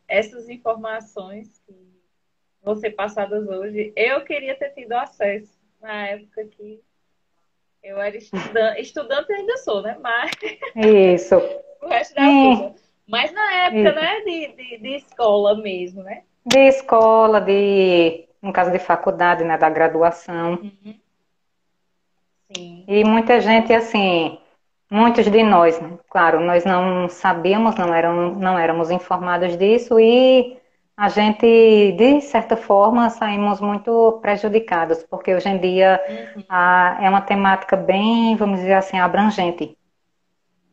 Essas informações que vão ser passadas hoje, eu queria ter tido acesso na época que eu era estudante ainda sou, né? Mas Isso. o resto da vida. Sim, Mas na época, isso. né, de escola mesmo, né? De escola, no caso de faculdade, né, da graduação. Uhum. Sim. E muita gente, Nossa. assim, muitos de nós, né? Claro, nós não sabíamos, não éramos informados disso e a gente, de certa forma, saímos muito prejudicados, porque hoje em dia Uhum. é uma temática bem, vamos dizer assim, abrangente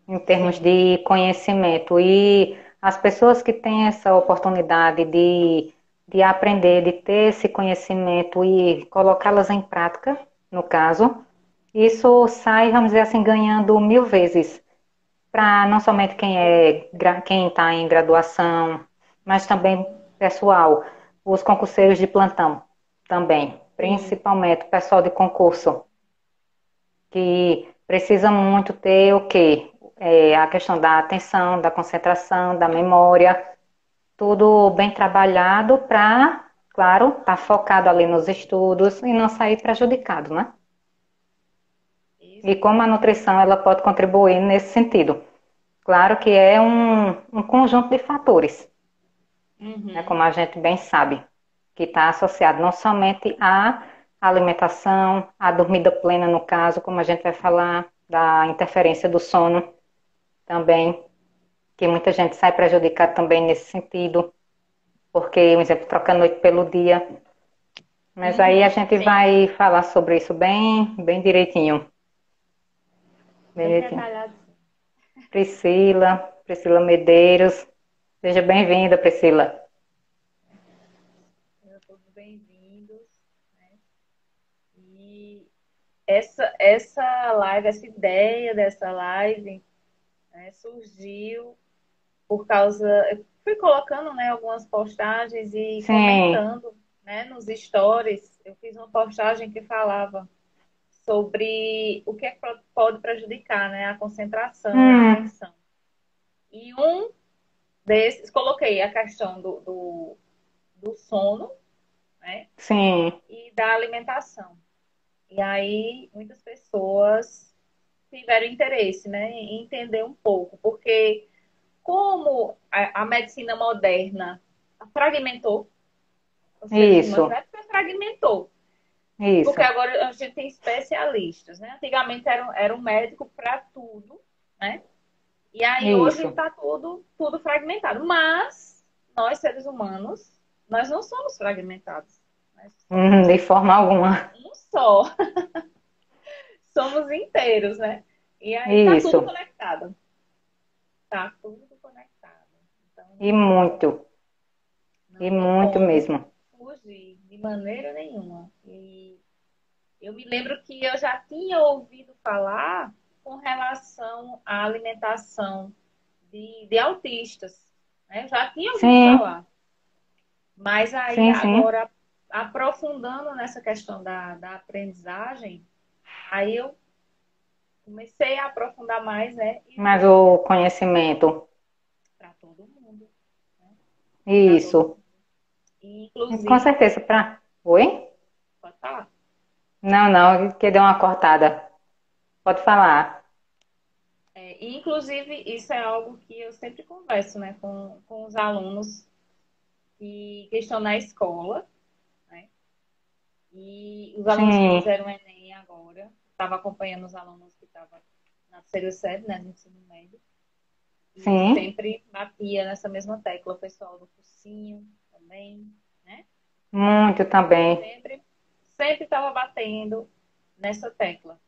em termos Sim. de conhecimento. E as pessoas que têm essa oportunidade de aprender, de ter esse conhecimento e colocá-las em prática, no caso, isso sai, vamos dizer assim, ganhando mil vezes para não somente quem está em graduação, mas também pessoal, os concurseiros de plantão também, Sim. principalmente o pessoal de concurso, que precisa muito ter o quê? A questão da atenção, da concentração, da memória, tudo bem trabalhado para, claro, estar focado ali nos estudos e não sair prejudicado, né? E Isso. como a nutrição ela pode contribuir nesse sentido. Claro que é um conjunto de fatores, né, Uhum. como a gente bem sabe, que está associado não somente à alimentação, à dormida plena, no caso, como a gente vai falar, da interferência do sono também, que muita gente sai prejudicada também nesse sentido, porque, por exemplo, troca a noite pelo dia. Mas aí a Uhum. gente Sim. vai falar sobre isso bem direitinho. Bem Bem direitinho. detalhado. Priscila Medeiros. Seja bem-vinda, Priscila. Todos bem-vindos. Né? E essa live, essa ideia dessa live, né, surgiu por causa. Eu fui colocando, né, algumas postagens e Sim, comentando, né, nos stories. Eu fiz uma postagem que falava sobre o que é que pode prejudicar, né, a concentração, a hum, atenção. E um desses, coloquei a questão do sono, né, sim, e da alimentação. E aí muitas pessoas tiveram interesse, né, em entender um pouco, porque como a medicina moderna fragmentou os seres humanos, isso, né, porque fragmentou, porque isso, agora a gente tem especialistas, né, antigamente era um médico para tudo, né, e aí hoje isso. está tudo fragmentado, mas nós seres humanos, nós não somos fragmentados, nós somos De forma alguma. um só, somos inteiros, né, e aí está tudo Isso. conectado. Tá tudo conectado. Então E não tem muito, como, e não tem muito como mesmo. fugir de maneira nenhuma. E eu me lembro que eu já tinha ouvido falar com relação à alimentação de autistas. Né? Eu já tinha ouvido Sim, falar. Mas aí sim. agora, aprofundando nessa questão da aprendizagem, aí eu comecei a aprofundar mais, né? E Mas vi o conhecimento, para todo mundo. Né? Para todo isso. mundo. E, Com inclusive, certeza, para. Oi? pode falar. Não, que deu uma cortada. Pode falar. E, inclusive, isso é algo que eu sempre converso, né, com os alunos que estão na escola, né? E os alunos que Sim, fizeram o Enem agora, estava acompanhando os alunos que estavam na terceira série, né, no ensino médio, e eu sim, sempre batia nessa mesma tecla, o pessoal do cursinho também, né? muito também. Sempre estava batendo nessa tecla.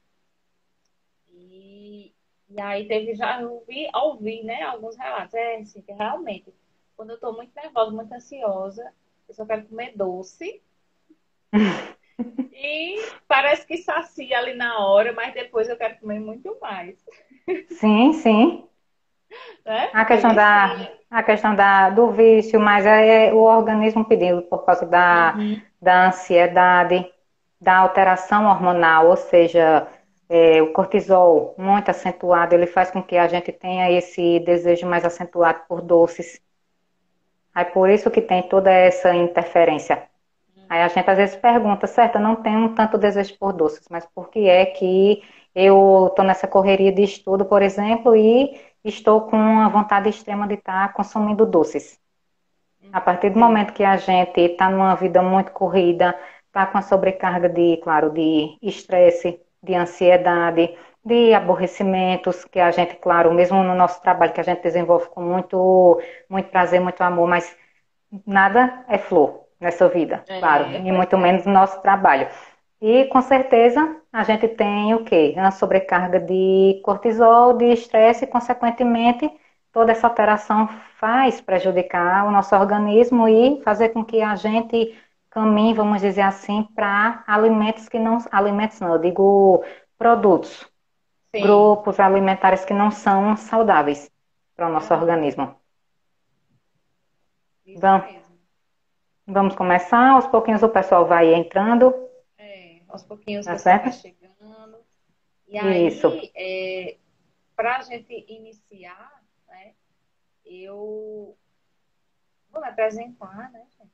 E, e aí teve já, ouvi, né, alguns relatos. É assim, que realmente, quando eu estou muito nervosa, muito ansiosa, eu só quero comer doce. E parece que sacia ali na hora, mas depois eu quero comer muito mais. Sim. Né? A Foi questão isso. do vício, mas é o organismo pedindo por causa Uhum. da ansiedade, da alteração hormonal, ou seja, O cortisol muito acentuado, ele faz com que a gente tenha esse desejo mais acentuado por doces. Aí por isso que tem toda essa interferência. Aí a gente às vezes pergunta, certo, eu não tenho tanto desejo por doces, mas por que é que eu estou nessa correria de estudo, por exemplo, e estou com uma vontade extrema de estar consumindo doces? A partir do Sim, momento que a gente está numa vida muito corrida, está com a sobrecarga de, claro, de estresse, de ansiedade, de aborrecimentos, que a gente, claro, mesmo no nosso trabalho que a gente desenvolve com muito, muito prazer, muito amor, mas nada é flor nessa vida, claro, e pois muito é. menos no nosso trabalho. E com certeza a gente tem o quê? Uma sobrecarga de cortisol, de estresse, e consequentemente toda essa alteração faz prejudicar o nosso organismo e fazer com que a gente caminhe, vamos dizer assim, para alimentos que não, alimentos não, eu digo produtos, Sim, grupos alimentares que não são saudáveis para o nosso aham, organismo. isso Vamos, mesmo. vamos começar, aos pouquinhos o pessoal vai entrando, Aos pouquinhos o tá pessoal vai certo? chegando. E Isso. aí, para a gente iniciar, né, eu vou me apresentar, né, gente?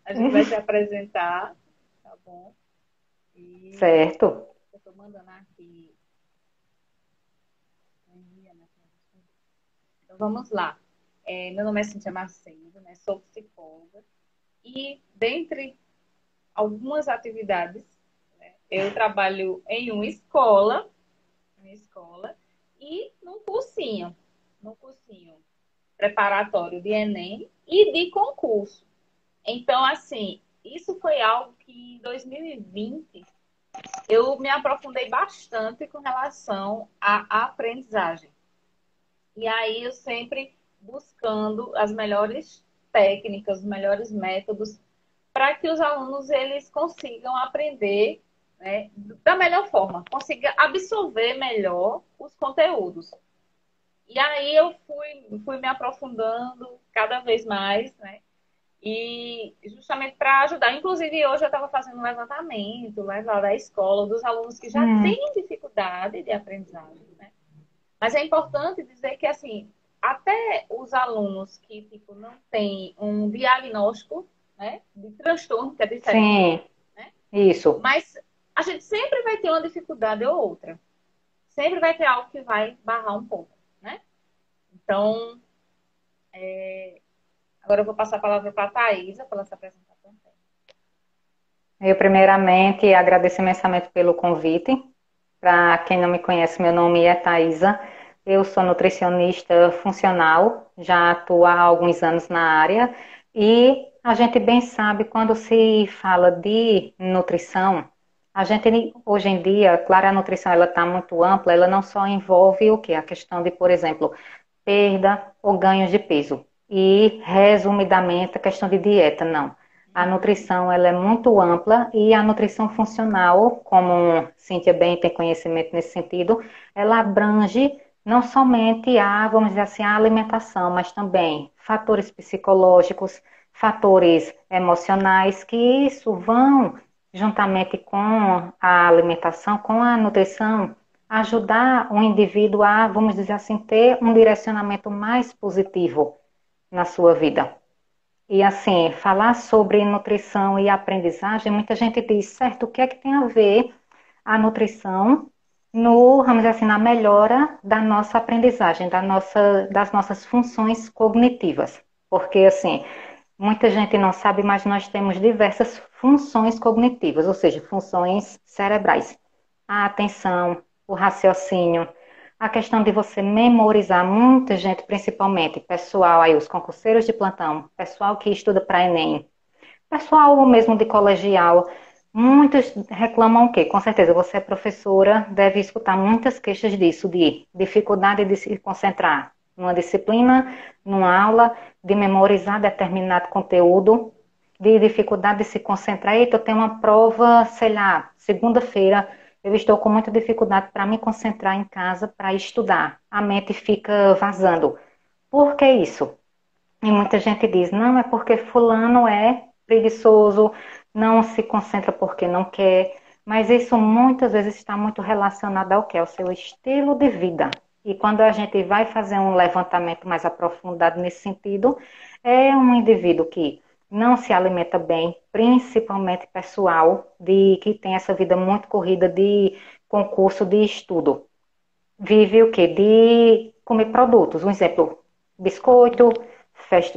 A gente vai se apresentar, tá bom? E Certo. eu tô mandando aqui. Então vamos lá. Meu nome é Cintia Macedo, né? Sou psicóloga. E dentre algumas atividades, né, eu trabalho em uma escola e num cursinho preparatório de Enem e de concurso. Então, assim, isso foi algo que em 2020 eu me aprofundei bastante com relação à aprendizagem. E aí eu sempre buscando as melhores técnicas, os melhores métodos para que os alunos eles consigam aprender, né, da melhor forma, consigam absorver melhor os conteúdos. E aí eu fui me aprofundando cada vez mais, né? E justamente para ajudar. Inclusive, hoje eu estava fazendo um levantamento lá da escola dos alunos que já Hum, têm dificuldade de aprendizagem, né? Mas é importante dizer que, assim, até os alunos que, tipo, não têm um diagnóstico, né, de transtorno, que é diferente, sim, né? isso. Mas a gente sempre vai ter uma dificuldade ou outra. Sempre vai ter algo que vai barrar um pouco, né? Então, agora eu vou passar a palavra para a Thaisa, para ela se apresentar também. Eu, primeiramente, agradeço imensamente pelo convite. Para quem não me conhece, meu nome é Thaisa. Eu sou nutricionista funcional, já atuo há alguns anos na área. E a gente bem sabe, quando se fala de nutrição, a gente, hoje em dia, claro, a nutrição ela está muito ampla, ela não só envolve o que? A questão de, por exemplo, perda ou ganho de peso. E, resumidamente, a questão de dieta, não. A Uhum. nutrição ela é muito ampla e a nutrição funcional, como Cíntia bem tem conhecimento nesse sentido, ela abrange não somente a, vamos dizer assim, a alimentação, mas também fatores psicológicos, fatores emocionais, que isso vão, juntamente com a alimentação, com a nutrição, ajudar o indivíduo a, vamos dizer assim, ter um direcionamento mais positivo na sua vida. E assim, falar sobre nutrição e aprendizagem, muita gente diz, certo, o que é que tem a ver a nutrição no, vamos dizer assim, na melhora da nossa aprendizagem, das nossas funções cognitivas. Porque assim, muita gente não sabe, mas nós temos diversas funções cognitivas, ou seja, funções cerebrais. A atenção, o raciocínio, a questão de você memorizar, muita gente, principalmente pessoal aí, os concurseiros de plantão, pessoal que estuda para Enem, pessoal mesmo de colegial, muitos reclamam o quê? Com certeza, você é professora, deve escutar muitas queixas disso, de dificuldade de se concentrar numa disciplina, numa aula, de memorizar determinado conteúdo, de dificuldade de se concentrar. Eita, eu tenho uma prova, sei lá, segunda-feira, eu estou com muita dificuldade para me concentrar em casa para estudar. A mente fica vazando. Por que isso? E muita gente diz, não, é porque fulano é preguiçoso, não se concentra porque não quer, Mas isso muitas vezes está muito relacionado ao que? Ao seu estilo de vida. E quando a gente vai fazer um levantamento mais aprofundado nesse sentido, é um indivíduo que não se alimenta bem, principalmente pessoal, que tem essa vida muito corrida de concurso de estudo. Vive o quê? De comer produtos. Um exemplo, biscoito,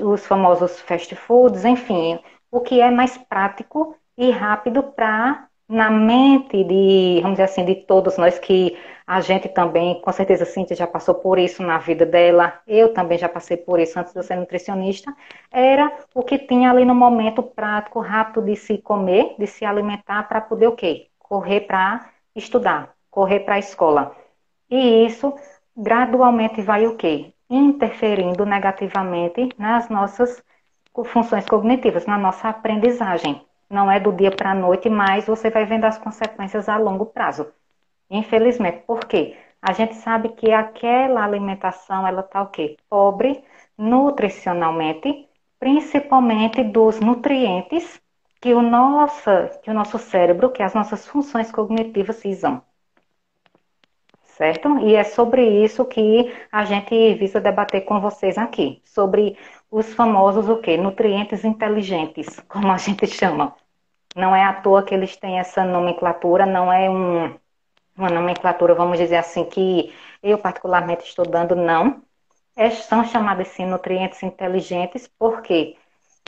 os famosos fast foods, enfim, o que é mais prático e rápido para, na mente de, vamos dizer assim, de todos nós que a gente também, com certeza, Cíntia já passou por isso na vida dela, eu também já passei por isso antes de eu ser nutricionista, era o que tinha ali no momento prático, rápido de se comer, de se alimentar para poder o quê? Correr para estudar, correr para a escola. E isso gradualmente vai o quê? Interferindo negativamente nas nossas funções cognitivas, na nossa aprendizagem. Não é do dia para a noite, mas você vai vendo as consequências a longo prazo. Infelizmente, por quê? A gente sabe que aquela alimentação, ela está o quê? Pobre nutricionalmente, principalmente dos nutrientes que o nosso cérebro, que as nossas funções cognitivas precisam. Certo? E é sobre isso que a gente visa debater com vocês aqui, sobre os famosos o quê? Nutrientes inteligentes, como a gente chama. Não é à toa que eles têm essa nomenclatura, não é uma nomenclatura, vamos dizer assim, que eu particularmente estou dando, não. São chamados assim nutrientes inteligentes porque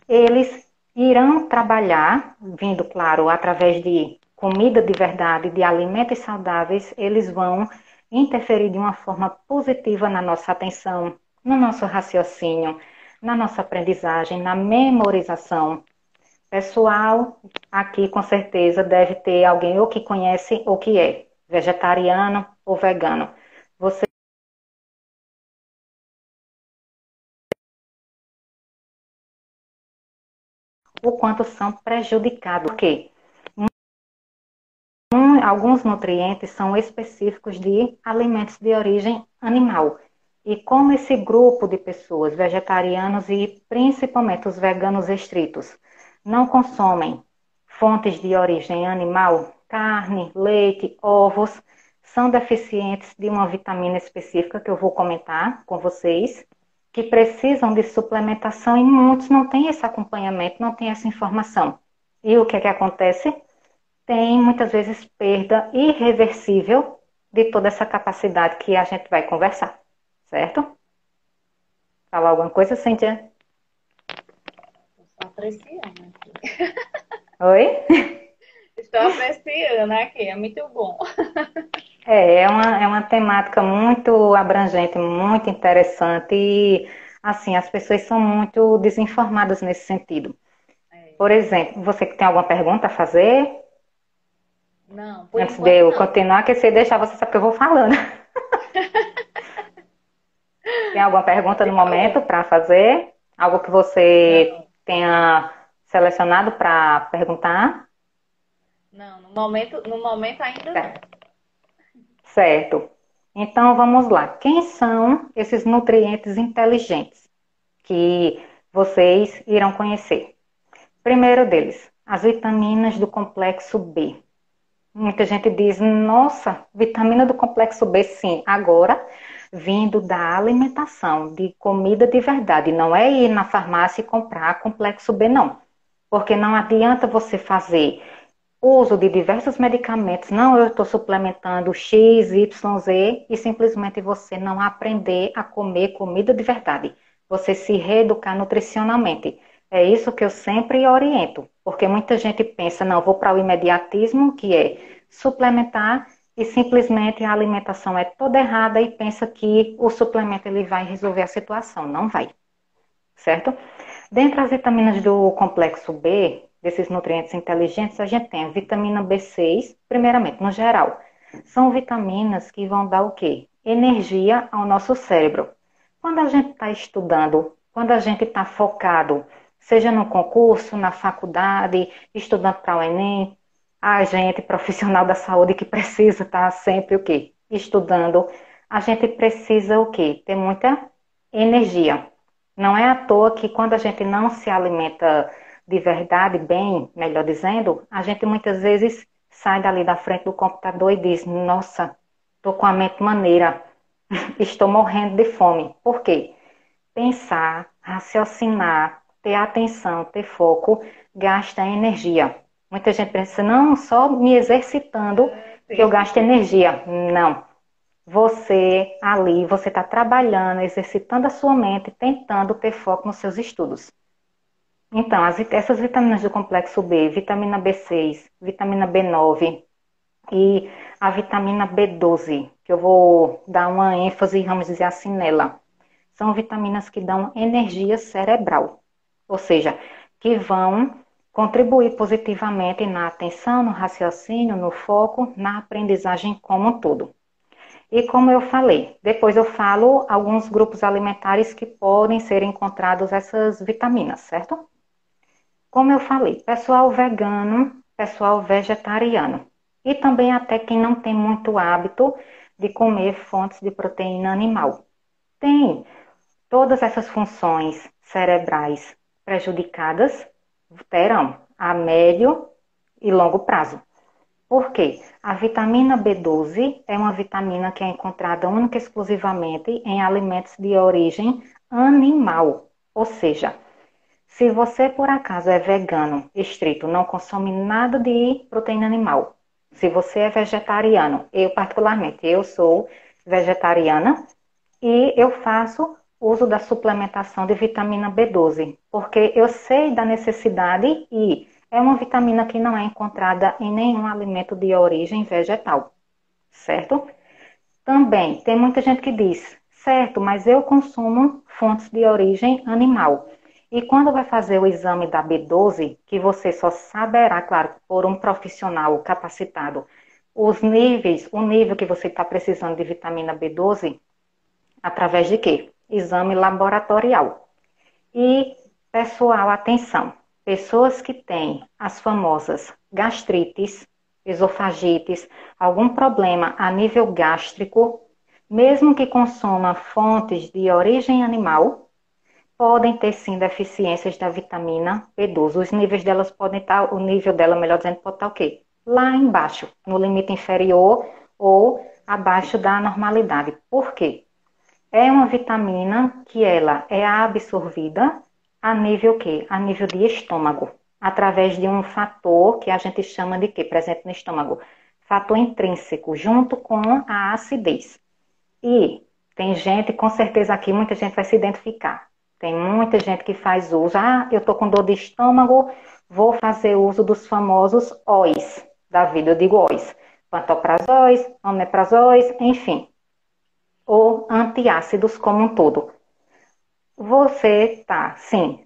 eles irão trabalhar, vindo, claro, através de comida de verdade, de alimentos saudáveis, eles vão interferir de uma forma positiva na nossa atenção, no nosso raciocínio, na nossa aprendizagem, na memorização. Pessoal, aqui com certeza deve ter alguém ou que conhece ou que é vegetariano ou vegano. Você o quanto são prejudicados. Por quê? Alguns nutrientes são específicos de alimentos de origem animal. E como esse grupo de pessoas, vegetarianos e principalmente os veganos estritos, não consomem fontes de origem animal, carne, leite, ovos, são deficientes de uma vitamina específica que eu vou comentar com vocês, que precisam de suplementação e muitos não têm esse acompanhamento, não têm essa informação. E o que é que acontece? Tem muitas vezes perda irreversível de toda essa capacidade que a gente vai conversar, certo? Falar alguma coisa, Cíntia? Estou apreciando aqui. Oi? Estou apreciando aqui, é muito bom. É uma temática muito abrangente, muito interessante e, assim, as pessoas são muito desinformadas nesse sentido. É. Por exemplo, você que tem alguma pergunta a fazer? Não, por Antes de enquanto eu não. continuar, que você deixar, você sabe que eu vou falando. Tem alguma pergunta no Fica momento bom. para fazer? Algo que você Não, tenha selecionado para perguntar? não, no momento ainda não. Certo. Certo. Então vamos lá. Quem são esses nutrientes inteligentes que vocês irão conhecer? Primeiro deles, as vitaminas do complexo B. Muita gente diz, nossa, vitamina do complexo B, sim. Agora, vindo da alimentação, de comida de verdade. Não é ir na farmácia e comprar complexo B, não. Porque não adianta você fazer uso de diversos medicamentos. Não, eu estou suplementando X, Y, Z e simplesmente você não aprender a comer comida de verdade. Você se reeducar nutricionalmente. É isso que eu sempre oriento, porque muita gente pensa, não, vou para o imediatismo, que é suplementar e simplesmente a alimentação é toda errada e pensa que o suplemento ele vai resolver a situação. Não vai, certo? Dentre as vitaminas do complexo B, desses nutrientes inteligentes, a gente tem a vitamina B6, primeiramente, no geral. São vitaminas que vão dar o quê? Energia ao nosso cérebro. Quando a gente está estudando, quando a gente está focado, seja no concurso, na faculdade, estudando para o Enem, a gente, profissional da saúde, que precisa estar sempre o quê? Estudando, a gente precisa o quê? Ter muita energia. Não é à toa que quando a gente não se alimenta de verdade, bem, melhor dizendo, a gente muitas vezes sai dali da frente do computador e diz, nossa, estou com a mente maneira, estou morrendo de fome. Por quê? Pensar, raciocinar, ter atenção, ter foco, gasta energia. Muita gente pensa, não, só me exercitando que eu Sim. gasto energia. Não. Você ali, você está trabalhando, exercitando a sua mente, tentando ter foco nos seus estudos. Então, essas vitaminas do complexo B, vitamina B6, vitamina B9 e a vitamina B12, que eu vou dar uma ênfase, vamos dizer assim, nela, são vitaminas que dão energia cerebral, ou seja, que vão contribuir positivamente na atenção, no raciocínio, no foco, na aprendizagem como um todo. E como eu falei, depois eu falo alguns grupos alimentares que podem ser encontrados essas vitaminas, certo? Como eu falei, pessoal vegano, pessoal vegetariano. E também até quem não tem muito hábito de comer fontes de proteína animal. Tem todas essas funções cerebrais prejudicadas, terão a médio e longo prazo. Por quê? A vitamina B12 é uma vitamina que é encontrada única e exclusivamente em alimentos de origem animal. Ou seja, se você por acaso é vegano estrito, não consome nada de proteína animal. Se você é vegetariano, eu particularmente, eu sou vegetariana e eu faço uso da suplementação de vitamina B12, porque eu sei da necessidade e é uma vitamina que não é encontrada em nenhum alimento de origem vegetal, certo? Também tem muita gente que diz, certo, mas eu consumo fontes de origem animal. E quando vai fazer o exame da B12, que você só saberá, claro, por um profissional capacitado, os níveis, o nível que você está precisando de vitamina B12, através de quê? Exame laboratorial. E, pessoal, atenção, pessoas que têm as famosas gastrites, esofagites, algum problema a nível gástrico, mesmo que consuma fontes de origem animal, podem ter sim deficiências da vitamina B12. Os níveis delas podem estar, o nível dela, melhor dizendo, pode estar o quê? Lá embaixo, no limite inferior ou abaixo da normalidade. Por quê? É uma vitamina que ela é absorvida a nível quê? A nível de estômago, através de um fator que a gente chama de quê? Presente no estômago. Fator intrínseco, junto com a acidez. E tem gente, com certeza aqui, muita gente vai se identificar. Tem muita gente que faz uso. Ah, eu tô com dor de estômago, vou fazer uso dos famosos OIs da vida. Eu digo OIs. Pantoprazóis, omeprazóis, enfim, ou antiácidos como um todo. Você está, sim,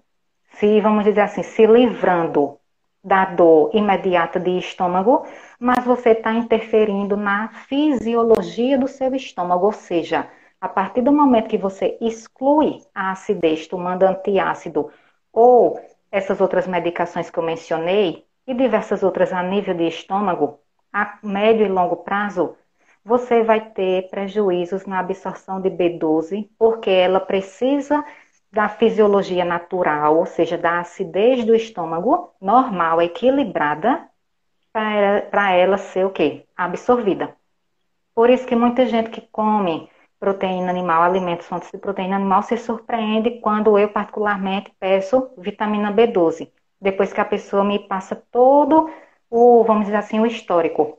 se vamos dizer assim, se livrando da dor imediata de estômago, mas você está interferindo na fisiologia do seu estômago, ou seja, a partir do momento que você exclui a acidez tomando antiácido ou essas outras medicações que eu mencionei e diversas outras a nível de estômago, a médio e longo prazo, você vai ter prejuízos na absorção de B12, porque ela precisa da fisiologia natural, ou seja, da acidez do estômago normal, equilibrada, para ela ser o quê? Absorvida. Por isso que muita gente que come proteína animal, alimentos fontes de proteína animal, se surpreende quando eu particularmente peço vitamina B12. Depois que a pessoa me passa todo o, vamos dizer assim, o histórico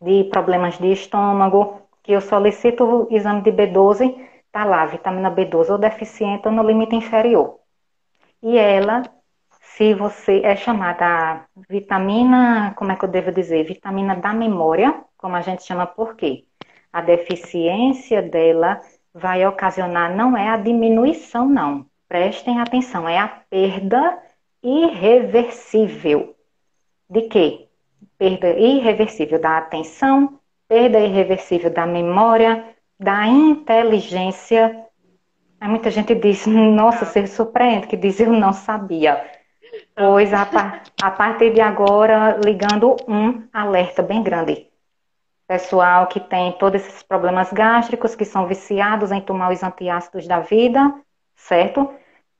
de problemas de estômago, que eu solicito o exame de B12, tá lá, vitamina B12 ou deficiente ou no limite inferior. E ela, se você é chamada vitamina, como é que eu devo dizer? Vitamina da memória, como a gente chama, por quê? A deficiência dela vai ocasionar, não é a diminuição, não. Prestem atenção, é a perda irreversível. De quê? Perda irreversível da atenção, perda irreversível da memória, da inteligência. Aí muita gente diz, nossa, Ah, você surpreende, que diz eu não sabia. ah, Pois a partir de agora, ligando um alerta bem grande. Pessoal que tem todos esses problemas gástricos, que são viciados em tomar os antiácidos da vida, certo?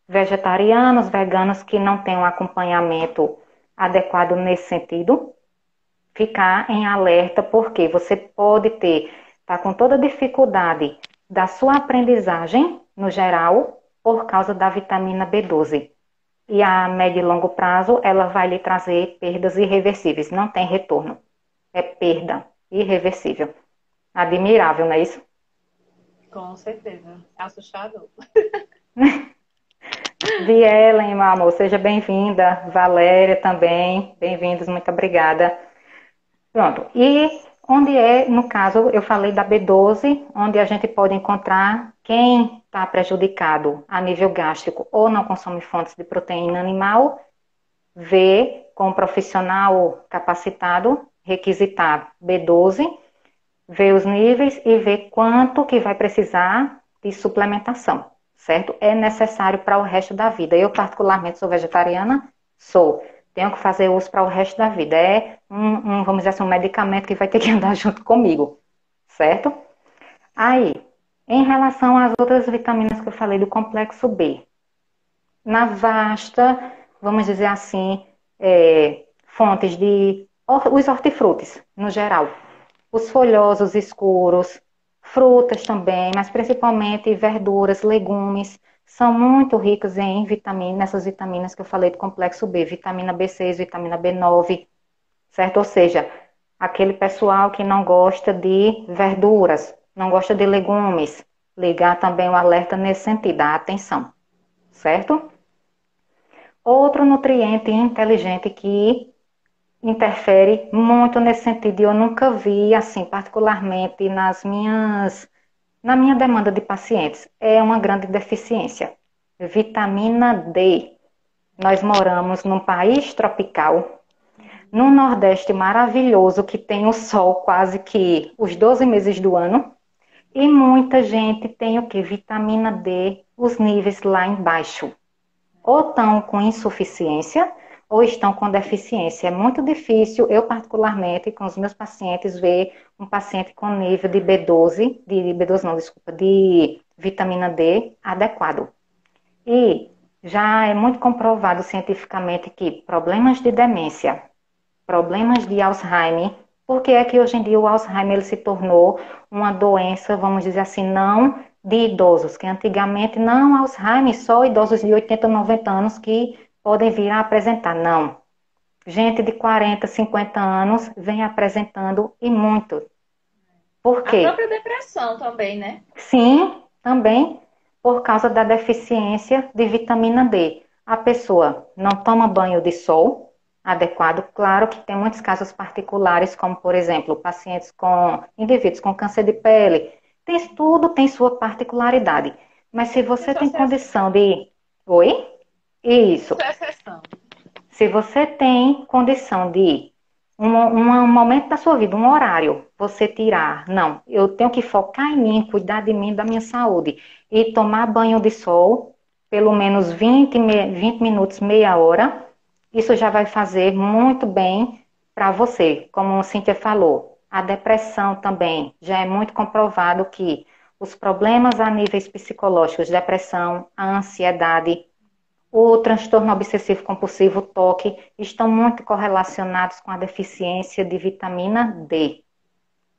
Vegetarianos, veganos que não têm um acompanhamento adequado nesse sentido. ficar em alerta, porque você pode tá com toda a dificuldade da sua aprendizagem, no geral, por causa da vitamina B12. E a médio e longo prazo, ela vai lhe trazer perdas irreversíveis. Não tem retorno. É perda irreversível. Admirável, não é isso? Com certeza. É assustador. Vielen, meu amor, seja bem-vinda. Valéria também, bem-vindos, muito obrigada. Pronto. E onde é, no caso, eu falei da B12, onde a gente pode encontrar quem está prejudicado a nível gástrico ou não consome fontes de proteína animal, vê com um profissional capacitado, requisitar B12, vê os níveis e vê quanto que vai precisar de suplementação, certo? É necessário para o resto da vida. Eu, particularmente, sou vegetariana, sou. Tenho que fazer uso para o resto da vida. É vamos dizer assim, um medicamento que vai ter que andar junto comigo, certo? Aí, em relação às outras vitaminas que eu falei do complexo B, na vasta, vamos dizer assim, fontes de os hortifrutis, no geral. Os folhosos escuros, frutas também, mas principalmente verduras, legumes, são muito ricos em vitaminas, nessas vitaminas que eu falei do complexo B, vitamina B6, vitamina B9, certo? Ou seja, aquele pessoal que não gosta de verduras, não gosta de legumes, ligar também o alerta nesse sentido, a atenção, certo? Outro nutriente inteligente que interfere muito nesse sentido, e eu nunca vi, assim, particularmente na minha demanda de pacientes, é uma grande deficiência. Vitamina D. Nós moramos num país tropical, num Nordeste maravilhoso, que tem o sol quase que os 12 meses do ano, e muita gente tem o que? Vitamina D, os níveis lá embaixo. Ou estão com insuficiência ou estão com deficiência. É muito difícil, eu particularmente, com os meus pacientes, ver um paciente com nível de B12, de B12 não, desculpa, de vitamina D adequado. E já é muito comprovado cientificamente que problemas de demência, problemas de Alzheimer, porque é que hoje em dia o Alzheimer ele se tornou uma doença, vamos dizer assim, não de idosos, que antigamente não Alzheimer, só idosos de 80, 90 anos que podem vir a apresentar. Não. Gente de 40, 50 anos vem apresentando e muito. Por A quê? própria depressão também, né? Sim, também por causa da deficiência de vitamina D. A pessoa não toma banho de sol adequado. Claro que tem muitos casos particulares, como por exemplo, pacientes com indivíduos com câncer de pele. Tudo tem sua particularidade. Mas se você Isso é tem condição de. Oi? Isso. exceção. Se você tem condição de um momento da sua vida, um horário, você tirar, não, eu tenho que focar em mim, cuidar de mim, da minha saúde, e tomar banho de sol, pelo menos 20 minutos, meia hora, isso já vai fazer muito bem para você. Como a Cíntia falou, a depressão também, já é muito comprovado que os problemas a níveis psicológicos, depressão, a ansiedade, o transtorno obsessivo compulsivo, TOC, estão muito correlacionados com a deficiência de vitamina D,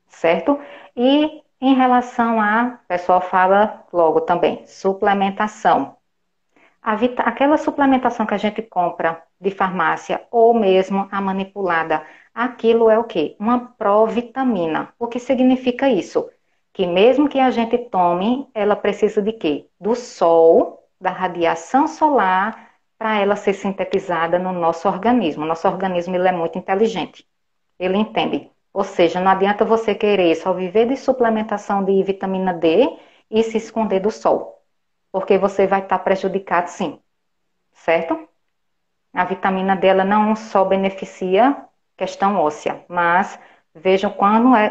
certo? E em relação a, o pessoal fala logo também, suplementação. Aquela suplementação que a gente compra de farmácia ou mesmo a manipulada, aquilo é o quê? Uma provitamina. O que significa isso? Que mesmo que a gente tome, ela precisa de quê? Do sol, da radiação solar, para ela ser sintetizada no nosso organismo. Nosso organismo ele é muito inteligente. Ele entende. Ou seja, não adianta você querer só viver de suplementação de vitamina D e se esconder do sol, porque você vai estar prejudicado sim, certo? A vitamina D ela não só beneficia questão óssea, mas vejam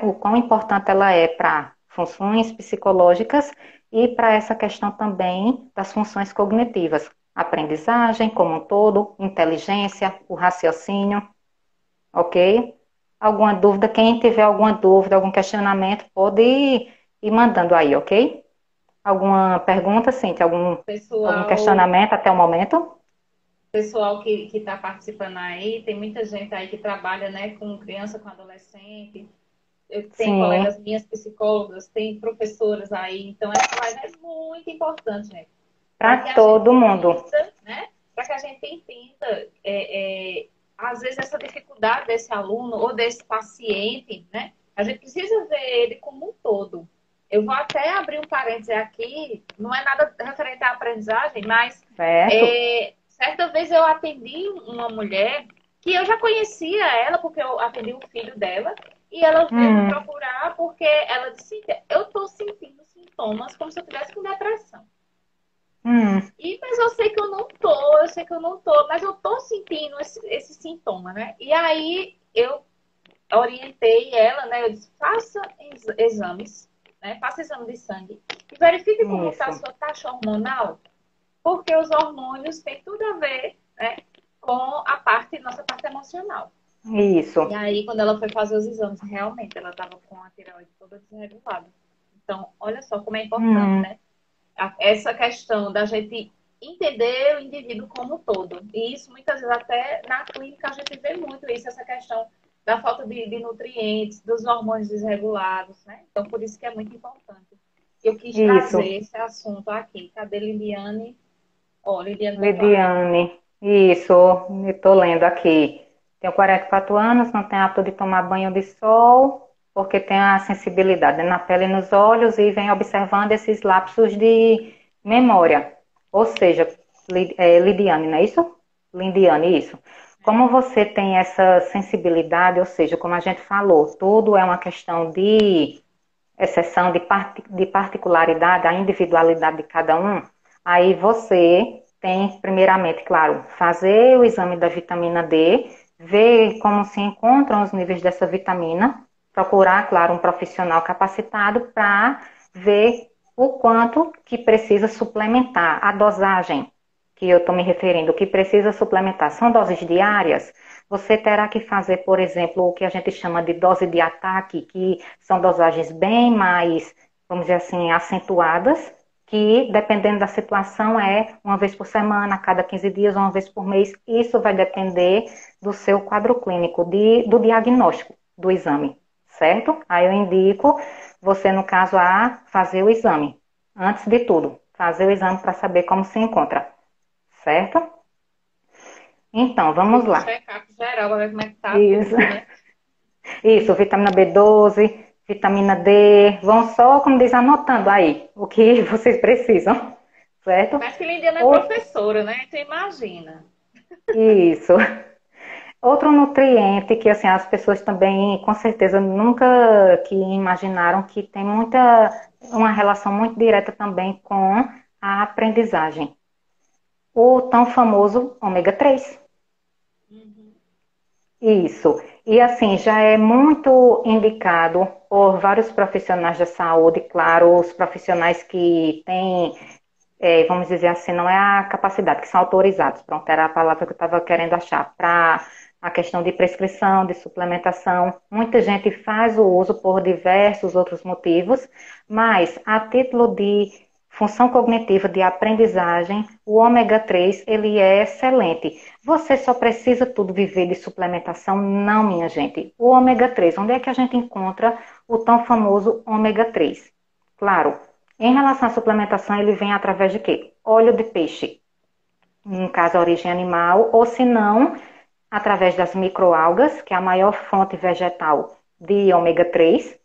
o quão importante ela é para funções psicológicas e para essa questão também das funções cognitivas, aprendizagem como um todo, inteligência, o raciocínio, ok? Alguma dúvida? Quem tiver alguma dúvida, algum questionamento, pode ir mandando aí, ok? Alguma pergunta, Cíntia? Algum Pessoal, questionamento até o momento? pessoal que está participando aí, tem muita gente aí que trabalha, né, com criança, com adolescente. Eu tenho Sim, colegas minhas psicólogas, tem professoras aí, então essa live é muito importante, né? Para que para a gente todo mundo. entenda, né? Para que a gente entenda, às vezes, essa dificuldade desse aluno ou desse paciente, né? A gente precisa ver ele como um todo. Eu vou até abrir um parêntese aqui, não é nada referente à aprendizagem, mas Certo? certa vez eu atendi uma mulher que eu já conhecia ela, porque eu atendi o filho dela, e ela veio me Hum, procurar porque ela disse: eu estou sentindo sintomas como se eu tivesse com depressão. hum, Mas eu sei que eu não tô, eu sei que eu não tô, mas eu tô sentindo esse sintoma, né? E aí eu orientei ela, né? Eu disse, faça exames, né? Faça exame de sangue e verifique como está a isso, sua taxa hormonal, porque os hormônios têm tudo a ver, né, com nossa parte emocional. E isso. aí, quando ela foi fazer os exames, realmente ela estava com a tireoide toda desregulada. Então, olha só como é importante, Hum, né? Essa questão da gente entender o indivíduo como um todo. E isso, muitas vezes, até na clínica, a gente vê muito isso, essa questão da falta de nutrientes, dos hormônios desregulados, né? Então, por isso que é muito importante. Eu quis trazer isso. esse assunto aqui. Cadê Liliane? Ó, Liliane botou aí. Lidiane, isso, eu estou lendo aqui. Tenho 44 anos, não tenho hábito de tomar banho de sol, porque tenho a sensibilidade na pele e nos olhos e venho observando esses lapsos de memória. Ou seja, Lidiane, não é isso? Lindiane, isso. Como você tem essa sensibilidade, ou seja, como a gente falou, tudo é uma questão de exceção de particularidade, a individualidade de cada um, aí você tem, primeiramente, claro, fazer o exame da vitamina D, ver como se encontram os níveis dessa vitamina, procurar, claro, um profissional capacitado para ver o quanto que precisa suplementar, a dosagem que eu estou me referindo, que precisa suplementar, são doses diárias, você terá que fazer, por exemplo, o que a gente chama de dose de ataque, que são dosagens bem mais, vamos dizer assim, acentuadas, que dependendo da situação é uma vez por semana, a cada 15 dias, uma vez por mês. Isso vai depender do seu quadro clínico, do diagnóstico do exame, certo? Aí eu indico você, no caso, a fazer o exame. Antes de tudo, fazer o exame para saber como se encontra, certo? Então, vamos Fazer um lá. check-up geral para ver como é que tá Isso. tudo, né? Isso, vitamina B12, vitamina D, vão só, como diz, anotando aí o que vocês precisam, certo? Mas que Liliane é Outro, professora, né? Então imagina. isso. Outro nutriente que assim as pessoas também com certeza nunca que imaginaram que tem uma relação muito direta também com a aprendizagem. O tão famoso ômega 3. Uhum. Isso. E assim, já é muito indicado por vários profissionais da saúde, claro, os profissionais que têm, vamos dizer assim, não é a capacidade, que são autorizados, pronto, era a palavra que eu estava querendo achar, para a questão de prescrição, de suplementação. Muita gente faz o uso por diversos outros motivos, mas a título de função cognitiva de aprendizagem, o ômega 3 ele é excelente. Você só precisa tudo viver de suplementação? Não, minha gente. O ômega 3, onde é que a gente encontra o tão famoso ômega 3? Claro, em relação à suplementação, ele vem através de quê? Óleo de peixe, no caso a origem animal, ou se não, através das microalgas, que é a maior fonte vegetal de ômega 3,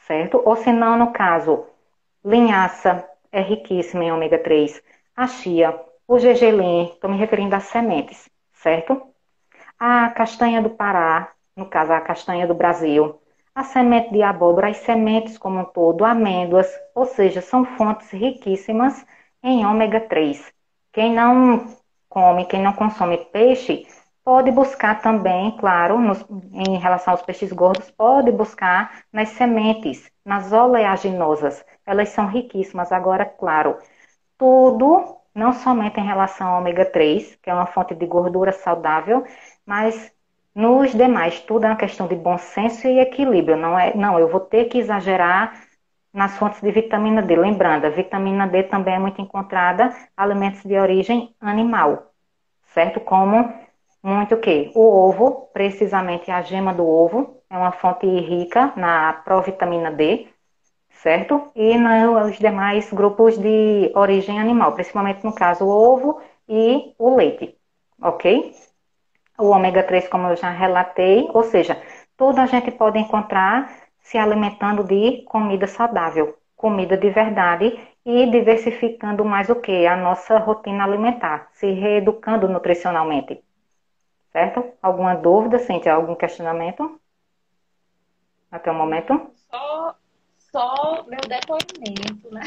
certo? Ou se não, no caso, linhaça é riquíssima em ômega 3. A chia, o gergelim, estou me referindo às sementes, certo? A castanha do Pará, no caso a castanha do Brasil, a semente de abóbora, as sementes como um todo, amêndoas, ou seja, são fontes riquíssimas em ômega 3. Quem não come, quem não consome peixe, pode buscar também, claro, em relação aos peixes gordos, pode buscar nas sementes, nas oleaginosas. Elas são riquíssimas. Agora, claro, tudo, não somente em relação ao ômega 3, que é uma fonte de gordura saudável, mas nos demais, tudo é uma questão de bom senso e equilíbrio. Não é, não, eu vou ter que exagerar nas fontes de vitamina D. Lembrando, a vitamina D também é muito encontrada em alimentos de origem animal, certo? Como muito o quê? O ovo, precisamente a gema do ovo, é uma fonte rica na provitamina D, certo? E nos demais grupos de origem animal, principalmente no caso o ovo e o leite, ok? O ômega 3, como eu já relatei, ou seja, tudo a gente pode encontrar se alimentando de comida saudável, comida de verdade e diversificando mais o que? A nossa rotina alimentar, se reeducando nutricionalmente, certo? Alguma dúvida, Cíntia? Algum questionamento até o momento? Não, só meu depoimento, né?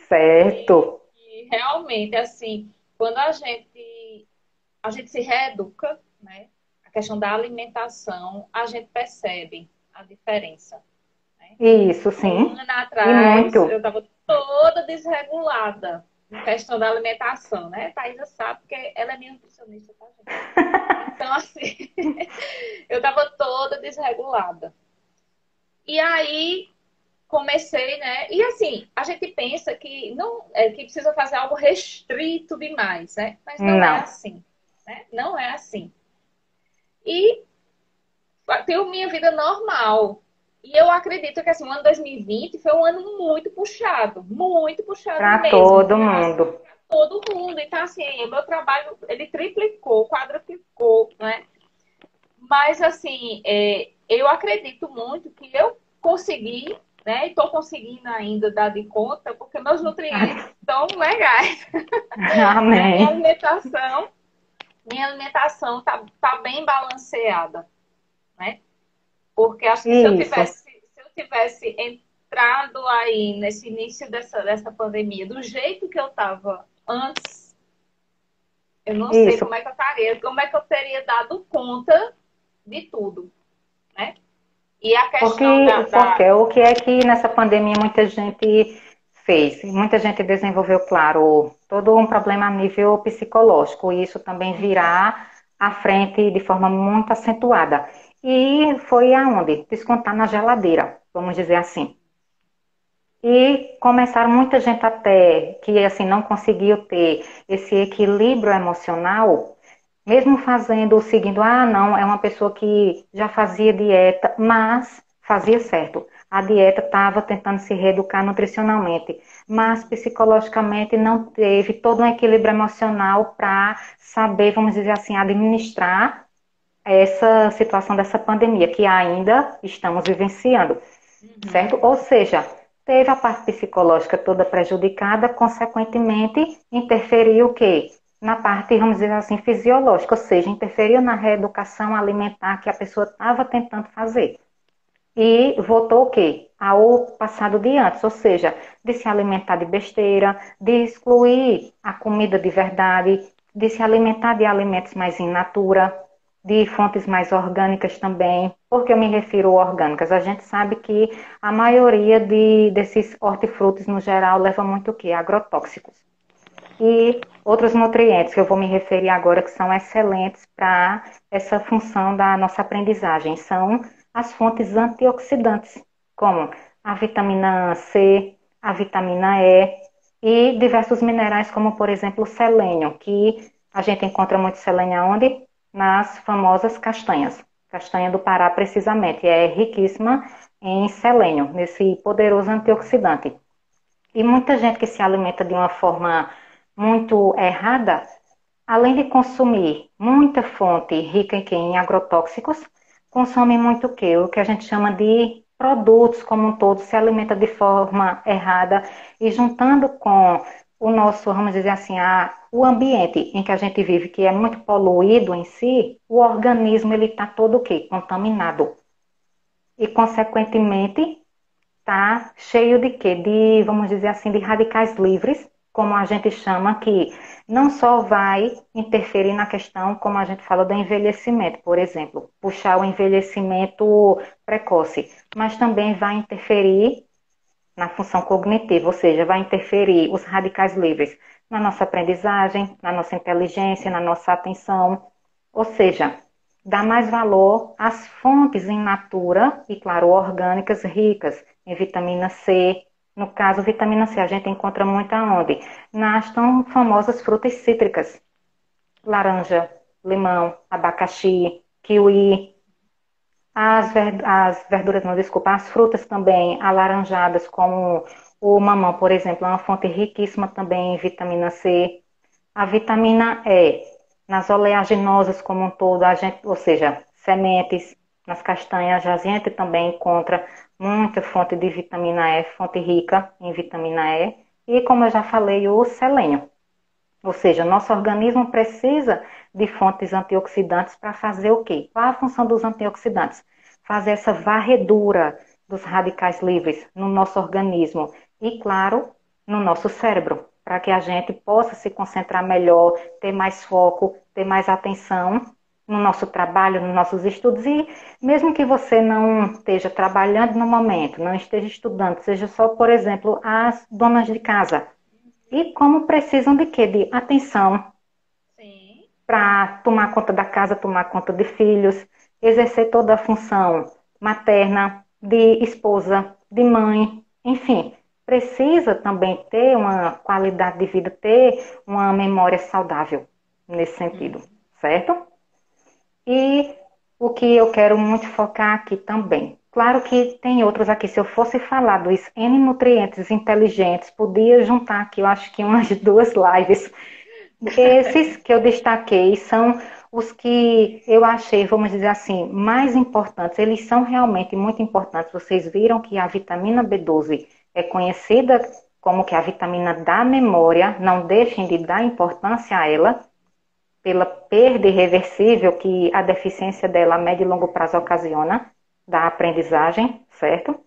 Certo. E realmente, assim, quando a gente se reeduca, né? A questão da alimentação, a gente percebe a diferença, né? Isso, Há um sim. ano E atrás, eu muito. estava toda desregulada em questão da alimentação, né? Thaisa sabe porque ela é minha nutricionista, tá, gente? Então, assim, eu estava toda desregulada. E aí comecei, né? E assim, a gente pensa que não que precisa fazer algo restrito demais, né? Mas não é Não. assim, né? Não é assim. E tenho minha vida normal. E eu acredito que assim, o ano 2020 foi um ano muito puxado Para mesmo, todo para mundo. todo mundo. Então assim, o meu trabalho ele triplicou, quadruplicou, né? Mas, assim, eu acredito muito que eu consegui, né? E estou conseguindo ainda dar de conta, porque meus nutrientes estão legais. E a Amém. minha alimentação tá bem balanceada, né? Porque acho que Isso. se eu tivesse entrado aí nesse início dessa pandemia, do jeito que eu estava antes, eu não sei Isso. como é que eu estaria, como é que eu teria dado conta de tudo, né? E a questão Porque o que é que nessa pandemia muita gente fez? Muita gente desenvolveu, claro, todo um problema a nível psicológico, e isso também virá à frente de forma muito acentuada. E foi aonde? Descontar na geladeira, vamos dizer assim. E começaram muita gente até que assim não conseguiu ter esse equilíbrio emocional, mesmo fazendo, seguindo, não, é uma pessoa que já fazia dieta, mas fazia certo. A dieta estava tentando se reeducar nutricionalmente, mas psicologicamente não teve todo um equilíbrio emocional para saber, vamos dizer assim, administrar essa situação dessa pandemia que ainda estamos vivenciando, certo? Ou seja, teve a parte psicológica toda prejudicada, consequentemente interferiu o quê? Na parte, vamos dizer assim, fisiológica, ou seja, interferiu na reeducação alimentar que a pessoa estava tentando fazer. E voltou o quê? Ao passado de antes, ou seja, de se alimentar de besteira, de excluir a comida de verdade, de se alimentar de alimentos mais in natura, de fontes mais orgânicas também. Por que eu me refiro orgânicas? A gente sabe que a maioria desses hortifrutis, no geral, leva muito o quê? Agrotóxicos. E outros nutrientes que eu vou me referir agora que são excelentes para essa função da nossa aprendizagem são as fontes antioxidantes, como a vitamina C, a vitamina E e diversos minerais, como por exemplo o selênio, que a gente encontra muito selênio onde? Nas famosas castanhas. Castanha do Pará, precisamente, é riquíssima em selênio, nesse poderoso antioxidante. E muita gente que se alimenta de uma forma muito errada, além de consumir muita fonte rica em agrotóxicos, consome muito o quê? O que a gente chama de produtos como um todo, se alimenta de forma errada e juntando com o nosso, vamos dizer assim, o ambiente em que a gente vive, que é muito poluído em si, o organismo ele está todo o quê? Contaminado. E, consequentemente, tá cheio de quê? De, vamos dizer assim, de radicais livres, como a gente chama, que não só vai interferir na questão, como a gente fala do envelhecimento, por exemplo, puxar o envelhecimento precoce, mas também vai interferir na função cognitiva, ou seja, vai interferir os radicais livres na nossa aprendizagem, na nossa inteligência, na nossa atenção, ou seja, dá mais valor às fontes in natura e, claro, orgânicas ricas em vitamina C. No caso, vitamina C a gente encontra muito aonde? Nas tão famosas frutas cítricas, laranja, limão, abacaxi, kiwi, as verduras, não, desculpa, as frutas também alaranjadas, como o mamão, por exemplo, é uma fonte riquíssima também em vitamina C. A vitamina E, nas oleaginosas como um todo, a gente, ou seja, sementes, nas castanhas, a gente também encontra muita fonte de vitamina E, fonte rica em vitamina E. E como eu já falei, o selênio. Ou seja, nosso organismo precisa de fontes antioxidantes para fazer o quê? Qual a função dos antioxidantes? Fazer essa varredura dos radicais livres no nosso organismo e, claro, no nosso cérebro, para que a gente possa se concentrar melhor, ter mais foco, ter mais atenção no nosso trabalho, nos nossos estudos. E mesmo que você não esteja trabalhando no momento, não esteja estudando, seja só, por exemplo, as donas de casa, e como precisam de quê? De atenção Sim. para tomar conta da casa, tomar conta de filhos, exercer toda a função materna, de esposa, de mãe, enfim, precisa também ter uma qualidade de vida, ter uma memória saudável nesse sentido, Uhum. certo? E o que eu quero muito focar aqui também. Claro que tem outros aqui. Se eu fosse falar dos N nutrientes inteligentes, podia juntar aqui, eu acho que umas duas lives. Esses que eu destaquei são os que eu achei, vamos dizer assim, mais importantes. Eles são realmente muito importantes. Vocês viram que a vitamina B12 é conhecida como que a vitamina da memória. Não deixem de dar importância a ela pela perda irreversível que a deficiência dela a médio e longo prazo ocasiona da aprendizagem, certo?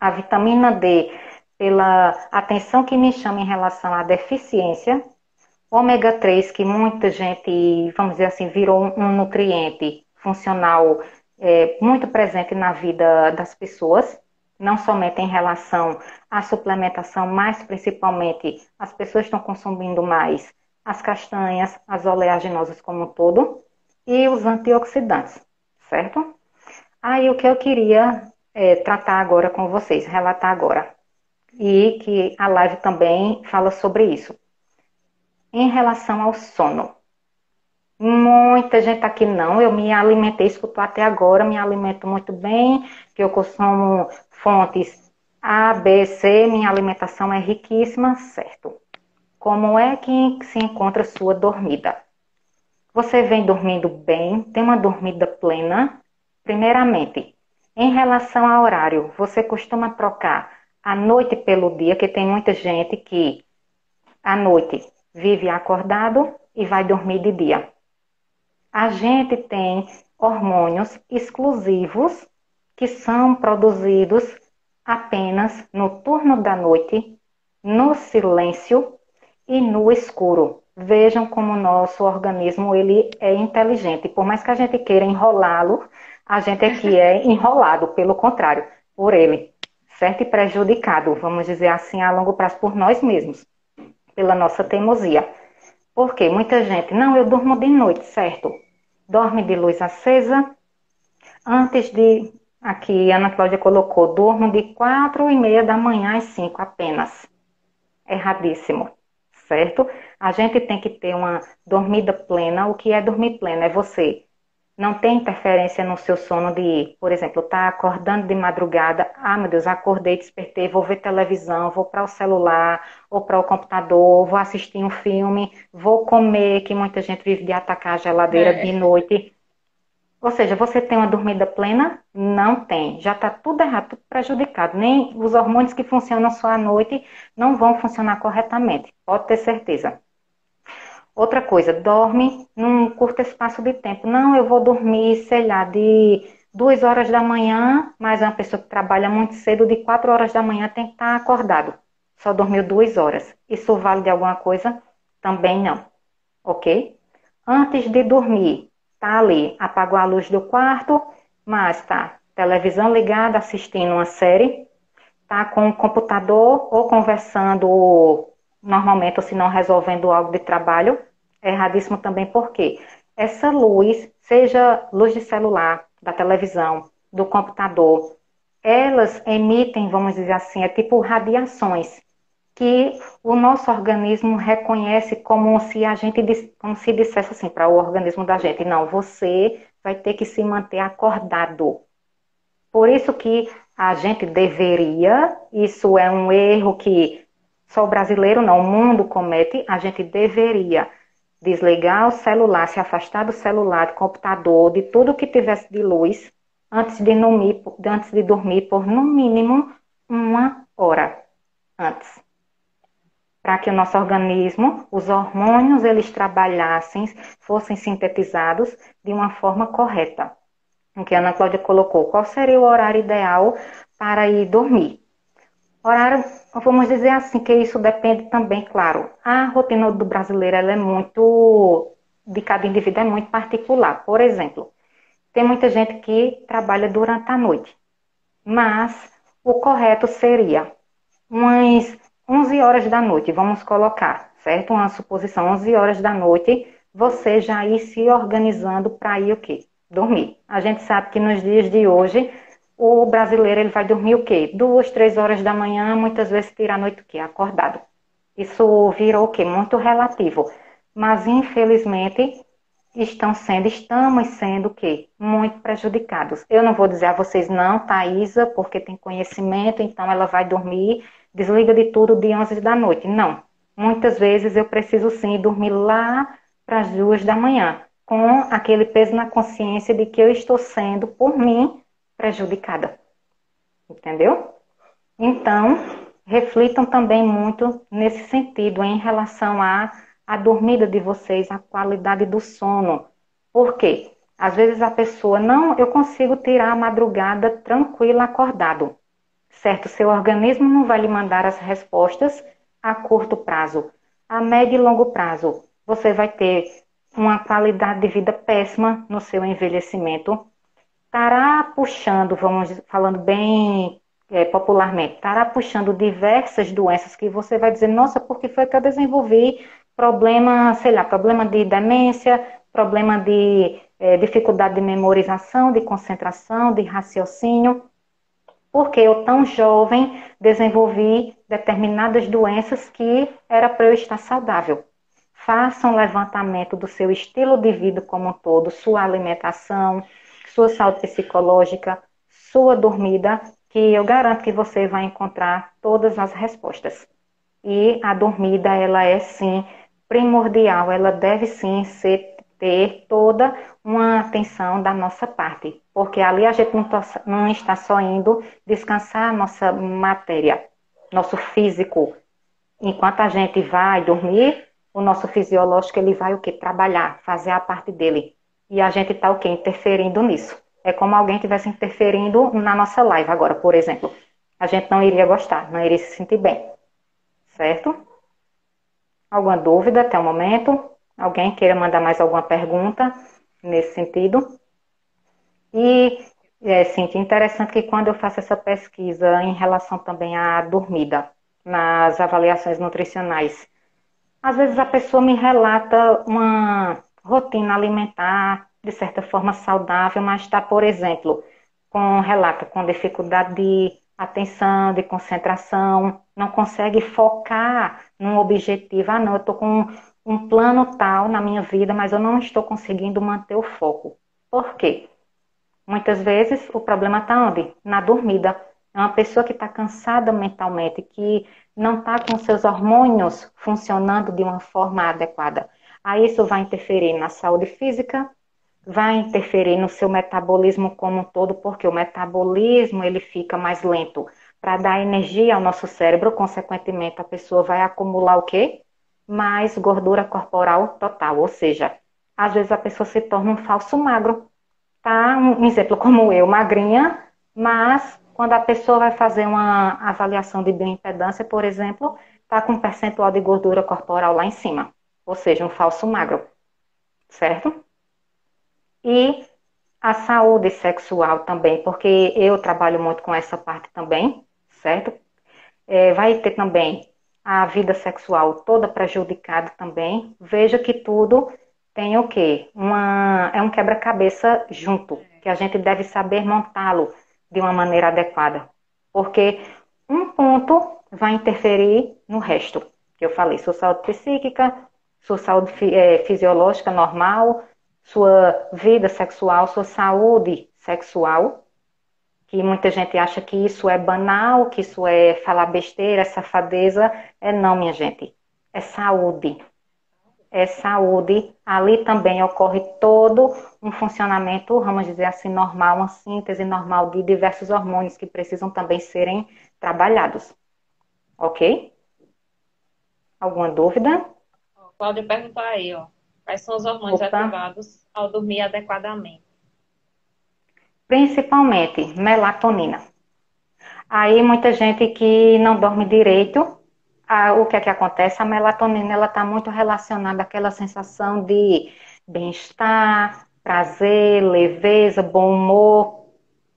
A vitamina D, pela atenção que me chama em relação à deficiência. Ômega 3, que muita gente, vamos dizer assim, virou um nutriente funcional muito presente na vida das pessoas, não somente em relação à suplementação, mas principalmente as pessoas estão consumindo mais as castanhas, as oleaginosas como um todo, e os antioxidantes, certo? Aí o que eu queria tratar agora com vocês, relatar agora, e que a live também fala sobre isso. Em relação ao sono, muita gente aqui não, eu me alimentei, escutou até agora, me alimento muito bem, que eu consumo fontes A, B, C, minha alimentação é riquíssima, certo? Como é que se encontra sua dormida? Você vem dormindo bem, tem uma dormida plena? Primeiramente, em relação ao horário, você costuma trocar a noite pelo dia, que tem muita gente que à noite vive acordado e vai dormir de dia. A gente tem hormônios exclusivos que são produzidos apenas no turno da noite, no silêncio e no escuro. Vejam como o nosso organismo ele é inteligente. Por mais que a gente queira enrolá-lo, a gente aqui é enrolado, pelo contrário, por ele, certo? E prejudicado, vamos dizer assim, a longo prazo por nós mesmos, pela nossa teimosia. Porque muita gente, não, eu durmo de noite, certo? Dorme de luz acesa. Antes de, aqui a Ana Cláudia colocou, durmo de 4h30 da manhã às 5 apenas. Erradíssimo, certo? A gente tem que ter uma dormida plena. O que é dormir plena? É você não ter interferência no seu sono de, por exemplo, tá acordando de madrugada, ah, meu Deus, acordei, despertei, vou ver televisão, vou para o celular ou para o computador, vou assistir um filme, vou comer, que muita gente vive de atacar a geladeira de É. noite. Ou seja, você tem uma dormida plena? Não tem. Já está tudo errado, tudo prejudicado. Nem os hormônios que funcionam só à noite não vão funcionar corretamente. Pode ter certeza. Outra coisa, dorme num curto espaço de tempo. Não, eu vou dormir, sei lá, de 2 horas da manhã, mas é uma pessoa que trabalha muito cedo, de 4 horas da manhã tem que estar acordado. Só dormiu 2 horas. Isso vale de alguma coisa? Também não, ok? Antes de dormir, tá ali, apagou a luz do quarto, mas tá televisão ligada, assistindo uma série, tá com o computador ou conversando normalmente, ou se não resolvendo algo de trabalho, é erradíssimo também porque essa luz, seja luz de celular, da televisão, do computador, elas emitem, vamos dizer assim, é tipo radiações que o nosso organismo reconhece como se a gente, como se dissesse assim para o organismo da gente, não, você vai ter que se manter acordado. Por isso que a gente deveria, isso é um erro que só o brasileiro não, o mundo comete, a gente deveria desligar o celular, se afastar do celular, do computador, de tudo que tivesse de luz, antes de dormir por no mínimo 1 hora antes. Para que o nosso organismo, os hormônios, eles trabalhassem, fossem sintetizados de uma forma correta. O que a Ana Cláudia colocou, qual seria o horário ideal para ir dormir? Horário, vamos dizer assim, que isso depende também, claro. A rotina do brasileiro, ela é muito, de cada indivíduo é muito particular. Por exemplo, tem muita gente que trabalha durante a noite, mas o correto seria umas 11 horas da noite, vamos colocar, certo? Uma suposição, 11 horas da noite, você já ir se organizando para ir o quê? Dormir. A gente sabe que nos dias de hoje, o brasileiro ele vai dormir o quê? 2, 3 horas da manhã, muitas vezes tira a noite o quê? Acordado. Isso virou o quê? Muito relativo. Mas, infelizmente, estamos sendo o quê? Muito prejudicados. Eu não vou dizer a vocês, não, Thaisa, porque tem conhecimento, então ela vai dormir, desliga de tudo de 11 da noite. Não. Muitas vezes eu preciso sim dormir lá para as 2 da manhã, com aquele peso na consciência de que eu estou sendo, por mim, prejudicada. Entendeu? Então, reflitam também muito nesse sentido, em relação à dormida de vocês, à qualidade do sono. Por quê? Às vezes a pessoa, não, eu consigo tirar a madrugada tranquila, acordado. Certo? Seu organismo não vai lhe mandar as respostas a curto prazo. A médio e longo prazo, você vai ter uma qualidade de vida péssima no seu envelhecimento, estará puxando, vamos falando bem popularmente, estará puxando diversas doenças que você vai dizer, nossa, por que foi que eu desenvolvi problema, sei lá, problema de demência, problema de dificuldade de memorização, de concentração, de raciocínio, porque eu tão jovem desenvolvi determinadas doenças que era para eu estar saudável. Faça um levantamento do seu estilo de vida como um todo, sua alimentação, sua saúde psicológica, sua dormida, que eu garanto que você vai encontrar todas as respostas. E a dormida, ela é sim primordial, ela deve sim ter toda uma atenção da nossa parte, porque ali a gente não está só indo descansar a nossa matéria, nosso físico. Enquanto a gente vai dormir, o nosso fisiológico ele vai o que? Trabalhar, fazer a parte dele. E a gente está o que? Interferindo nisso. É como alguém estivesse interferindo na nossa live agora, por exemplo. A gente não iria gostar, não iria se sentir bem. Certo? Alguma dúvida até o momento? Alguém queira mandar mais alguma pergunta nesse sentido? E, Cintia, interessante que quando eu faço essa pesquisa em relação também à dormida, nas avaliações nutricionais, às vezes a pessoa me relata uma rotina alimentar, de certa forma saudável, mas está, por exemplo, relata com dificuldade de atenção, de concentração, não consegue focar num objetivo. Ah, não, eu estou com um plano tal na minha vida, mas eu não estou conseguindo manter o foco. Por quê? Muitas vezes o problema está onde? Na dormida. É uma pessoa que está cansada mentalmente, que não está com seus hormônios funcionando de uma forma adequada. Aí isso vai interferir na saúde física, vai interferir no seu metabolismo como um todo, porque o metabolismo ele fica mais lento. Para dar energia ao nosso cérebro, consequentemente, a pessoa vai acumular o quê? Mais gordura corporal total. Ou seja, às vezes a pessoa se torna um falso magro. Tá? Um exemplo como eu, magrinha, mas quando a pessoa vai fazer uma avaliação de bioimpedância, por exemplo, está com um percentual de gordura corporal lá em cima. Ou seja, um falso magro. Certo? E a saúde sexual também, porque eu trabalho muito com essa parte também, certo? Vai ter também a vida sexual toda prejudicada também. Veja que tudo tem o quê? É um quebra-cabeça junto, que a gente deve saber montá-lo de uma maneira adequada. Porque um ponto vai interferir no resto. Eu falei sua saúde psíquica, sua saúde fisiológica normal, sua vida sexual, sua saúde sexual, que muita gente acha que isso é banal, que isso é falar besteira, é safadeza. É não, minha gente. É saúde. É saúde. Ali também ocorre todo um funcionamento, vamos dizer assim, normal, uma síntese normal de diversos hormônios que precisam também serem trabalhados. Ok? Alguma dúvida? Ó, Cláudia perguntou aí, ó. Quais são os hormônios Opa. ativados ao dormir adequadamente? Principalmente melatonina. Aí muita gente que não dorme direito, o que é que acontece? A melatonina ela está muito relacionada àquela sensação de bem-estar, prazer, leveza, bom humor.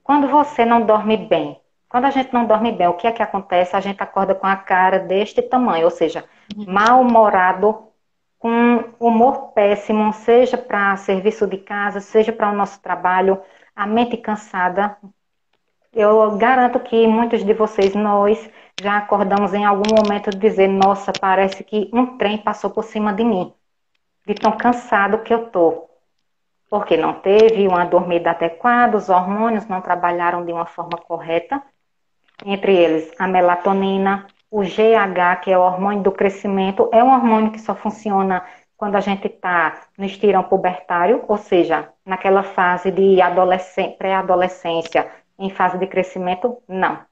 Quando você não dorme bem, quando a gente não dorme bem, o que é que acontece? A gente acorda com a cara deste tamanho, ou seja, mal-humorado, com humor péssimo, seja para serviço de casa, seja para o nosso trabalho, a mente cansada. Eu garanto que muitos de vocês, nós, já acordamos em algum momento de dizer, nossa, parece que um trem passou por cima de mim, de tão cansado que eu tô. Porque não teve uma dormida adequada, os hormônios não trabalharam de uma forma correta, entre eles a melatonina, o GH, que é o hormônio do crescimento, é um hormônio que só funciona quando a gente está no estirão pubertário, ou seja, naquela fase de pré-adolescência, em fase de crescimento, não.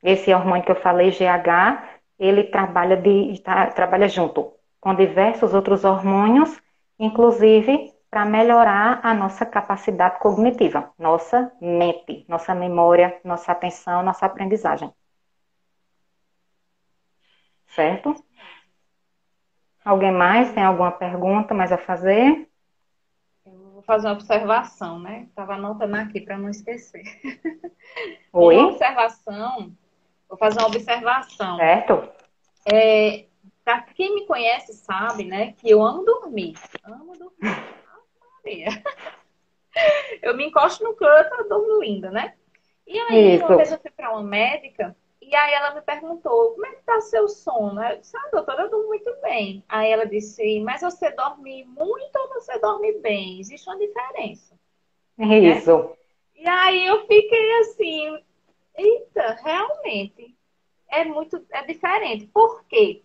Esse hormônio que eu falei, GH, ele trabalha junto com diversos outros hormônios, inclusive para melhorar a nossa capacidade cognitiva, nossa mente, nossa memória, nossa atenção, nossa aprendizagem. Certo? Alguém mais tem alguma pergunta mais a fazer? Eu vou fazer uma observação, né? Estava anotando aqui para não esquecer. Oi? Uma observação, vou fazer uma observação. Certo? Para quem me conhece sabe, né, que eu amo dormir. Amo dormir. Maria. Eu me encosto no canto, eu durmo linda, né? E aí, uma vez Isso. eu fui para uma médica e aí ela me perguntou, como é que tá seu sono? Eu disse, doutora, eu durmo muito bem. Aí ela disse, mas você dorme muito ou você dorme bem? Existe uma diferença, né? Isso. E aí eu fiquei assim, eita, realmente é diferente. Por quê?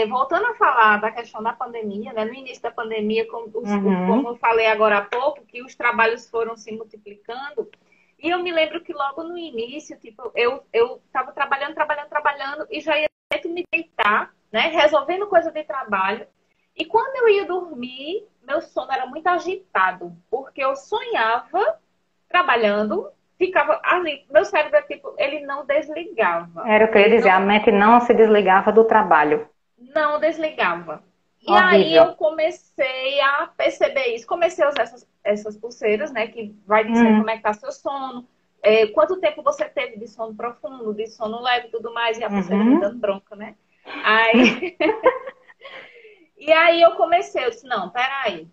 Voltando a falar da questão da pandemia, né? No início da pandemia, como Uhum. eu falei agora há pouco, que os trabalhos foram se multiplicando. E eu me lembro que logo no início, tipo, eu estava trabalhando, e já ia ter que me deitar, né? Resolvendo coisa de trabalho. E quando eu ia dormir, meu sono era muito agitado, porque eu sonhava trabalhando, ficava ali, meu cérebro, tipo, ele não desligava. Era o que eu ia Ele dizer, a não mente não se desligava do trabalho. não desligava. E aí Horrível. eu comecei a perceber isso. Comecei a usar essas pulseiras, né? Que vai dizendo como Uhum. é que tá seu sono, quanto tempo você teve de sono profundo, de sono leve e tudo mais, e a pulseira me dando Uhum. bronca, né? Aí, e aí eu comecei, eu disse, não, peraí,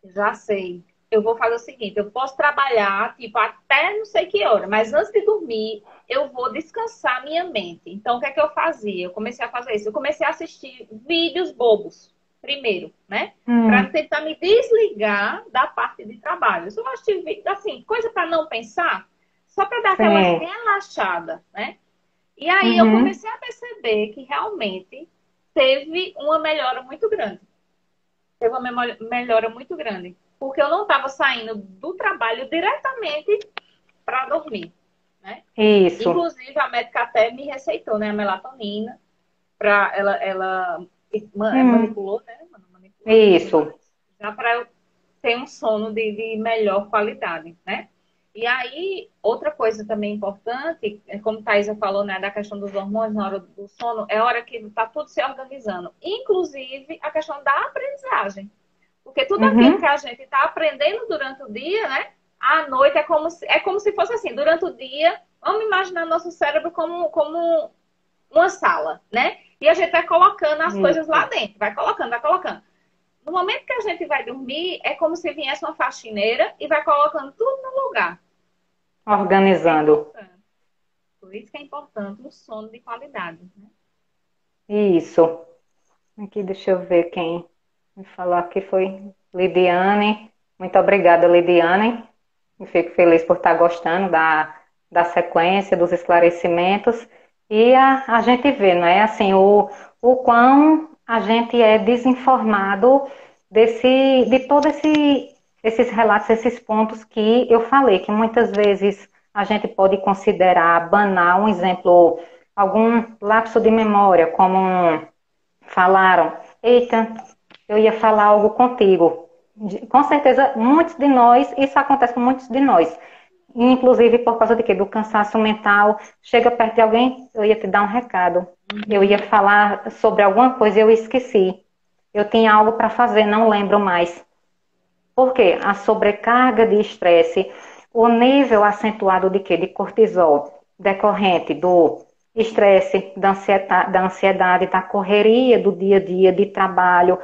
já sei. Eu vou fazer o seguinte, eu posso trabalhar, tipo, até não sei que hora, mas antes de dormir, eu vou descansar minha mente. Então, o que é que eu fazia? Eu comecei a fazer isso. Eu comecei a assistir vídeos bobos, primeiro, né? Para Hum. tentar me desligar da parte de trabalho. Eu só assisti vídeo, assim, coisa para não pensar, só para dar aquela Sim. relaxada, né? E aí eu Uhum. comecei a perceber que realmente teve uma melhora muito grande. Teve uma melhora muito grande. Porque eu não estava saindo do trabalho diretamente para dormir, né? Isso. Inclusive, a médica até me receitou, né, a melatonina, para ela Hum. manipulou, né? Manipulou e tudo mais, Isso. já para eu ter um sono de melhor qualidade, né? E aí, outra coisa também importante, como a Thaisa falou, né, da questão dos hormônios na hora do sono, é a hora que está tudo se organizando. Inclusive, a questão da aprendizagem. Porque tudo aquilo que Uhum. a gente está aprendendo durante o dia, né? À noite é como se fosse assim, durante o dia, vamos imaginar nosso cérebro como uma sala, né? E a gente vai colocando as coisas lá Isso. dentro, vai colocando, vai colocando. No momento que a gente vai dormir, é como se viesse uma faxineira e vai colocando tudo no lugar. Por isso que é Organizando. importante. Por isso que é importante um sono de qualidade, né? Isso. Aqui, deixa eu ver quem me falou aqui foi Lidiane. Muito obrigada, Lidiane. Eu fico feliz por estar gostando da sequência, dos esclarecimentos. E a gente vê, não é? Assim, o quão a gente é desinformado de todos esses relatos, esses pontos que eu falei, que muitas vezes a gente pode considerar banal, um exemplo, algum lapso de memória, como falaram, eita, eu ia falar algo contigo. Com certeza, muitos de nós, isso acontece com muitos de nós. Inclusive por causa de quê? Do cansaço mental. Chega perto de alguém, eu ia te dar um recado. Eu ia falar sobre alguma coisa e eu esqueci. Eu tinha algo para fazer, não lembro mais. Por quê? A sobrecarga de estresse, o nível acentuado de quê? De cortisol, decorrente do estresse, da ansiedade, da correria do dia a dia, de trabalho,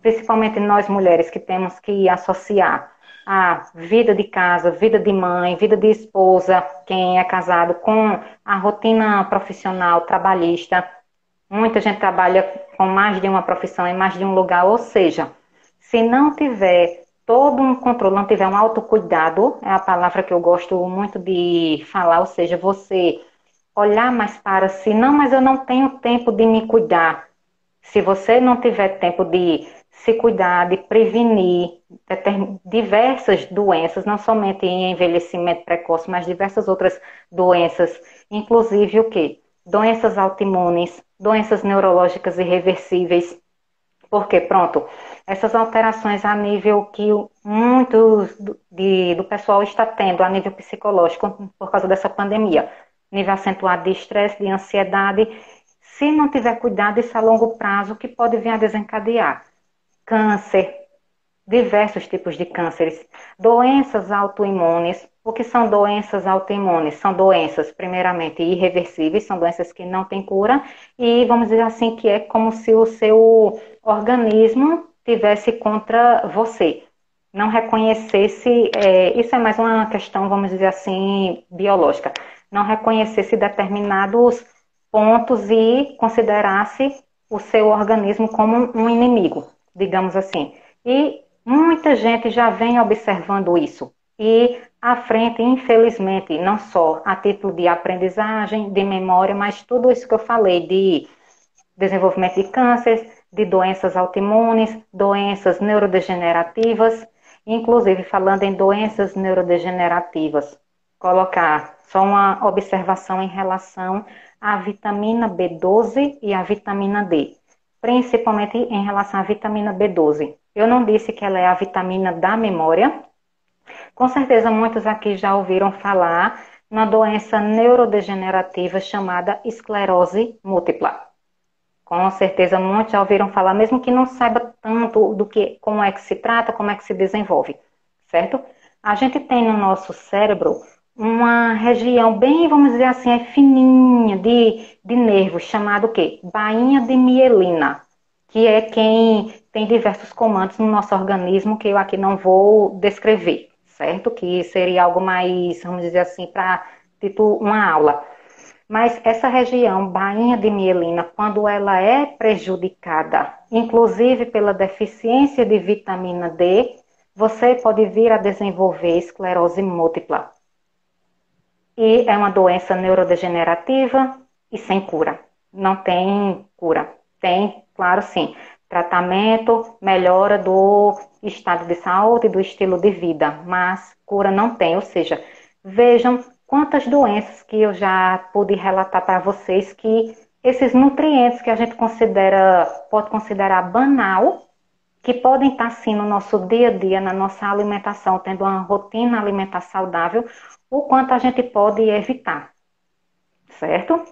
principalmente nós mulheres que temos que associar a vida de casa, vida de mãe, vida de esposa, quem é casado, com a rotina profissional, trabalhista. Muita gente trabalha com mais de uma profissão em mais de um lugar, ou seja, se não tiver todo um controle, não tiver um autocuidado, é a palavra que eu gosto muito de falar, ou seja, você olhar mais para si, não, mas eu não tenho tempo de me cuidar. Se você não tiver tempo de se cuidar, de prevenir diversas doenças, não somente em envelhecimento precoce, mas diversas outras doenças, inclusive o quê? Doenças autoimunes, doenças neurológicas irreversíveis, porque, pronto, essas alterações a nível que muitos do pessoal está tendo, a nível psicológico, por causa dessa pandemia, nível acentuado de estresse, de ansiedade, se não tiver cuidado, isso a longo prazo, que pode vir a desencadear câncer, diversos tipos de cânceres, doenças autoimunes. O que são doenças autoimunes? São doenças, primeiramente, irreversíveis, são doenças que não têm cura, e vamos dizer assim, que é como se o seu organismo tivesse contra você. Não reconhecesse, isso é mais uma questão, vamos dizer assim, biológica, não reconhecesse determinados pontos e considerasse o seu organismo como um inimigo, digamos assim. E muita gente já vem observando isso. E à frente, infelizmente, não só a título de aprendizagem, de memória, mas tudo isso que eu falei de desenvolvimento de câncer, de doenças autoimunes, doenças neurodegenerativas, inclusive falando em doenças neurodegenerativas, colocar só uma observação em relação à vitamina B12 e à vitamina D, principalmente em relação à vitamina B12. Eu não disse que ela é a vitamina da memória. Com certeza muitos aqui já ouviram falar na doença neurodegenerativa chamada esclerose múltipla. Com certeza muitos já ouviram falar, mesmo que não saiba tanto do que, como é que se trata, como é que se desenvolve, certo? A gente tem no nosso cérebro uma região bem, vamos dizer assim, fininha de nervos, chamado o quê? Bainha de mielina, que é quem tem diversos comandos no nosso organismo, que eu aqui não vou descrever, certo? Que seria algo mais, vamos dizer assim, para tipo uma aula. Mas essa região, bainha de mielina, quando ela é prejudicada, inclusive pela deficiência de vitamina D, você pode vir a desenvolver esclerose múltipla. E é uma doença neurodegenerativa e sem cura. Não tem cura. Tem, claro, sim, tratamento, melhora do estado de saúde, do estilo de vida, mas cura não tem. Ou seja, vejam quantas doenças que eu já pude relatar para vocês que esses nutrientes que a gente pode considerar banal, que podem estar sim no nosso dia a dia, na nossa alimentação, tendo uma rotina alimentar saudável, o quanto a gente pode evitar, certo?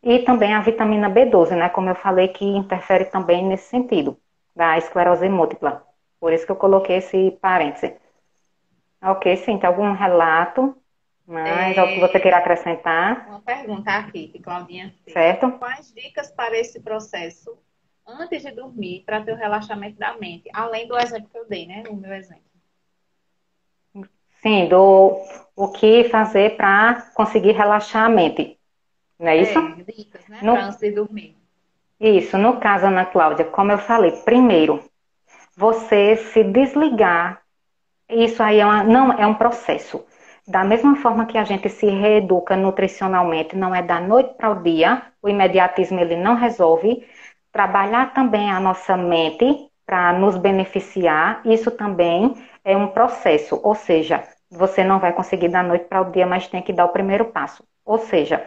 E também a vitamina B12, né? Como eu falei, que interfere também nesse sentido, da esclerose múltipla. Por isso que eu coloquei esse parêntese. Ok, sim, tem algum relato, mais algo que você queira acrescentar? Uma pergunta aqui que Claudinha fez. Certo? Quais dicas para esse processo antes de dormir para ter o relaxamento da mente? Além do exemplo que eu dei, né? O meu exemplo. Sim, o que fazer para conseguir relaxar a mente. não é isso? Dicas, né, para No, antes de dormir. isso, no caso, Ana Cláudia, como eu falei, primeiro, você se desligar. Isso aí não é um processo. Da mesma forma que a gente se reeduca nutricionalmente, não é da noite para o dia, o imediatismo ele não resolve. Trabalhar também a nossa mente para nos beneficiar, isso também é um processo. Ou seja, você não vai conseguir da noite para o dia, mas tem que dar o primeiro passo. Ou seja,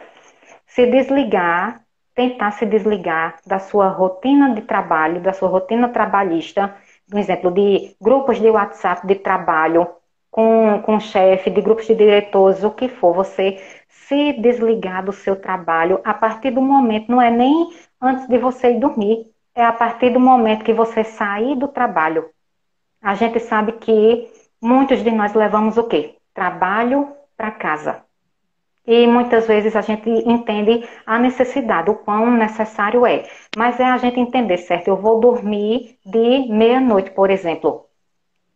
se desligar, tentar se desligar da sua rotina de trabalho, da sua rotina trabalhista, por exemplo, de grupos de WhatsApp de trabalho, com o chefe, de grupos de diretores, o que for, você se desligar do seu trabalho a partir do momento, não é nem antes de você ir dormir, é a partir do momento que você sair do trabalho. A gente sabe que muitos de nós levamos o quê? Trabalho para casa. E muitas vezes a gente entende a necessidade, o quão necessário é. Mas é a gente entender, certo? Eu vou dormir de meia-noite, por exemplo.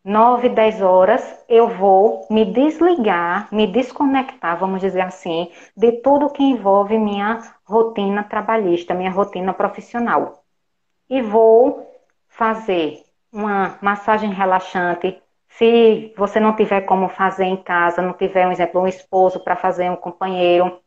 9, 10 horas, eu vou me desligar, me desconectar, vamos dizer assim, de tudo que envolve minha rotina trabalhista, minha rotina profissional. E vou fazer uma massagem relaxante. Se você não tiver como fazer em casa, não tiver, um exemplo, um esposo para fazer, um companheiro,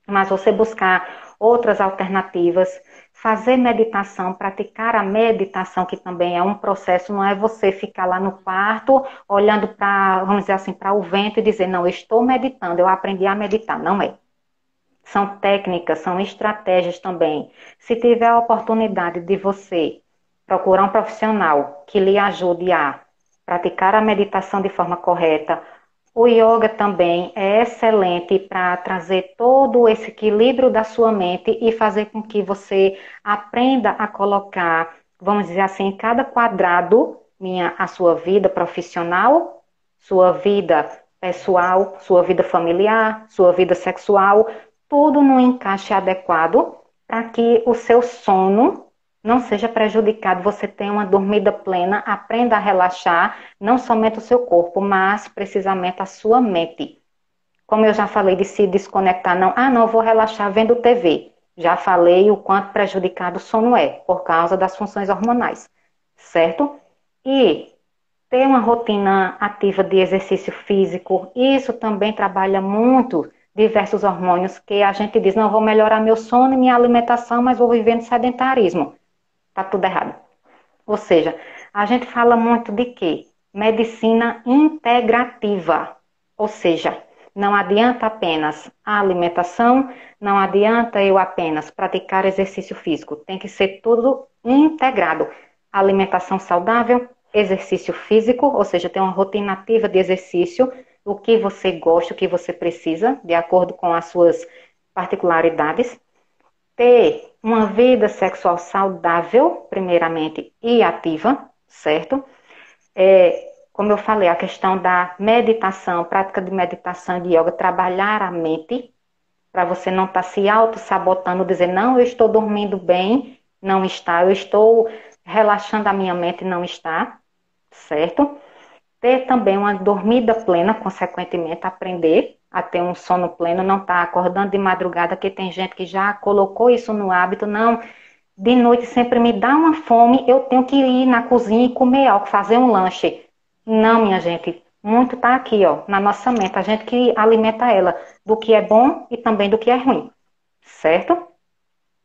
mas você buscar outras alternativas, fazer meditação, praticar a meditação, que também é um processo, não é você ficar lá no quarto olhando para, vamos dizer assim, para o vento e dizer, não, eu estou meditando, eu aprendi a meditar. Não é. São técnicas, são estratégias também. Se tiver a oportunidade de você procurar um profissional que lhe ajude a praticar a meditação de forma correta, o yoga também é excelente para trazer todo esse equilíbrio da sua mente e fazer com que você aprenda a colocar, vamos dizer assim, em cada quadrado a sua vida profissional, sua vida pessoal, sua vida familiar, sua vida sexual, tudo no encaixe adequado para que o seu sono não seja prejudicado, você tenha uma dormida plena, aprenda a relaxar, não somente o seu corpo, mas precisamente a sua mente. Como eu já falei de se desconectar, não, não, vou relaxar vendo TV. Já falei o quanto prejudicado o sono é, por causa das funções hormonais, certo? E ter uma rotina ativa de exercício físico, isso também trabalha muito diversos hormônios que a gente diz, não, vou melhorar meu sono e minha alimentação, mas vou vivendo sedentarismo. Tá tudo errado. Ou seja, a gente fala muito de quê? Medicina integrativa. Ou seja, não adianta apenas a alimentação, não adianta eu apenas praticar exercício físico. Tem que ser tudo integrado. Alimentação saudável, exercício físico, ou seja, ter uma rotina ativa de exercício, o que você gosta, o que você precisa, de acordo com as suas particularidades, ter uma vida sexual saudável, primeiramente, e ativa, certo? Como eu falei, a questão da meditação, prática de meditação e de yoga, trabalhar a mente, para você não estar se auto-sabotando, dizer, não, eu estou dormindo bem, não está, eu estou relaxando a minha mente, não está, certo? Ter também uma dormida plena, consequentemente, aprender a ter um sono pleno, não estar acordando de madrugada, que tem gente que já colocou isso no hábito, não, de noite sempre me dá uma fome, eu tenho que ir na cozinha e comer algo, fazer um lanche. Não, minha gente, muito está aqui, ó, na nossa mente, a gente que alimenta ela do que é bom e também do que é ruim, certo?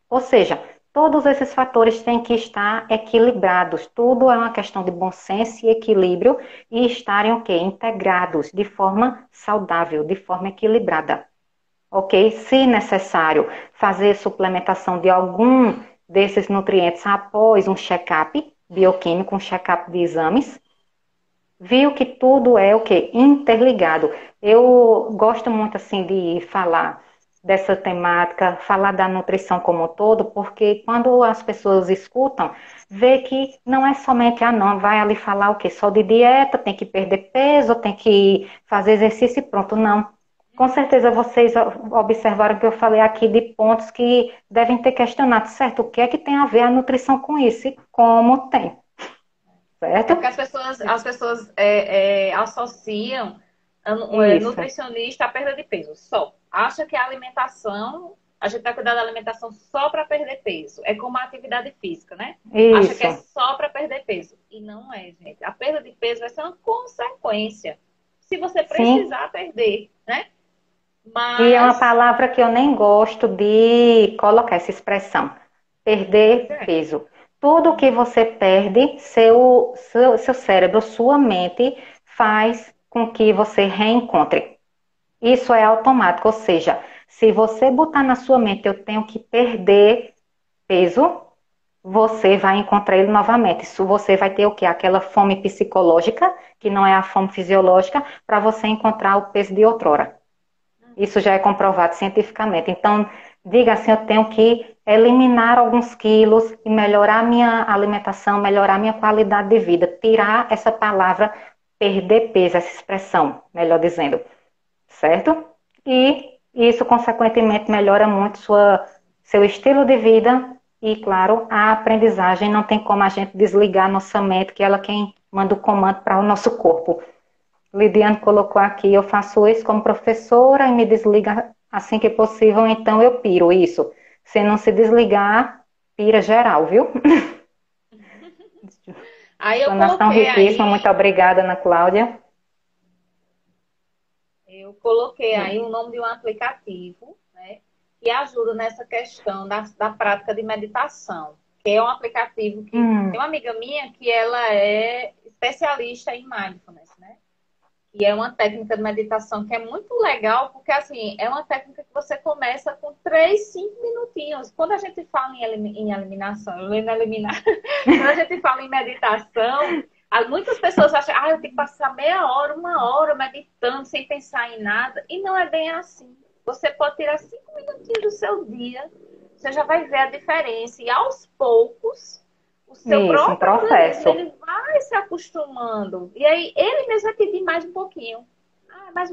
Ou seja, todos esses fatores têm que estar equilibrados. Tudo é uma questão de bom senso e equilíbrio e estarem o quê? Integrados de forma saudável, de forma equilibrada. Ok? Se necessário, fazer suplementação de algum desses nutrientes após um check-up bioquímico, um check-up de exames. Viu que tudo é o quê? Interligado. Eu gosto muito assim de falar dessa temática, falar da nutrição como um todo, porque quando as pessoas escutam, vê que não é somente, não, vai ali falar o quê? Só de dieta, tem que perder peso, tem que fazer exercício e pronto. Não. Com certeza vocês observaram que eu falei aqui de pontos que devem ter questionado, certo? O que é que tem a ver a nutrição com isso e como tem, É porque certo? as pessoas associam Isso. nutricionista à perda de peso. Só. Acha que a alimentação a gente vai cuidar da alimentação só para perder peso. É como a atividade física, né? Acha que é Isso. só para perder peso. E não é, gente. A perda de peso vai ser uma consequência. Se você Sim. precisar perder, né? E é uma Mas, palavra que eu nem gosto de colocar essa expressão. pois Perder é. peso. Tudo que você perde, seu cérebro, sua mente faz com que você reencontre. Isso é automático, ou seja, se você botar na sua mente, eu tenho que perder peso, você vai encontrar ele novamente. Isso você vai ter o quê? Aquela fome psicológica, que não é a fome fisiológica, para você encontrar o peso de outrora. Isso já é comprovado cientificamente. Então, diga assim, eu tenho que eliminar alguns quilos e melhorar minha alimentação, melhorar minha qualidade de vida, tirar essa palavra perder peso, essa expressão, melhor dizendo, certo? E isso, consequentemente, melhora muito seu estilo de vida e, claro, a aprendizagem. Não tem como a gente desligar nossa mente, que ela é quem manda o comando para o nosso corpo. Lidiane colocou aqui, eu faço isso como professora e me desliga assim que possível, então eu piro isso. Se não se desligar, pira geral, viu? Aí eu Explanação coloquei riquíssima, muito aí, obrigada, Ana Cláudia. o nome de um aplicativo, né? Que ajuda nessa questão da prática de meditação. Que é um aplicativo que tem Hum, uma amiga minha que ela é especialista em mindfulness, né? E é uma técnica de meditação que é muito legal, porque assim, é uma técnica que você começa com 3, 5 minutinhos. Quando a gente fala em eliminação, quando a gente fala em meditação, muitas pessoas acham, eu tenho que passar meia hora, uma hora meditando sem pensar em nada. E não é bem assim. Você pode tirar 5 minutinhos do seu dia, você já vai ver a diferença. E aos poucos, o seu isso, um próprio organismo processo. ele vai se acostumando. E aí ele mesmo vai pedir mais um pouquinho. Mais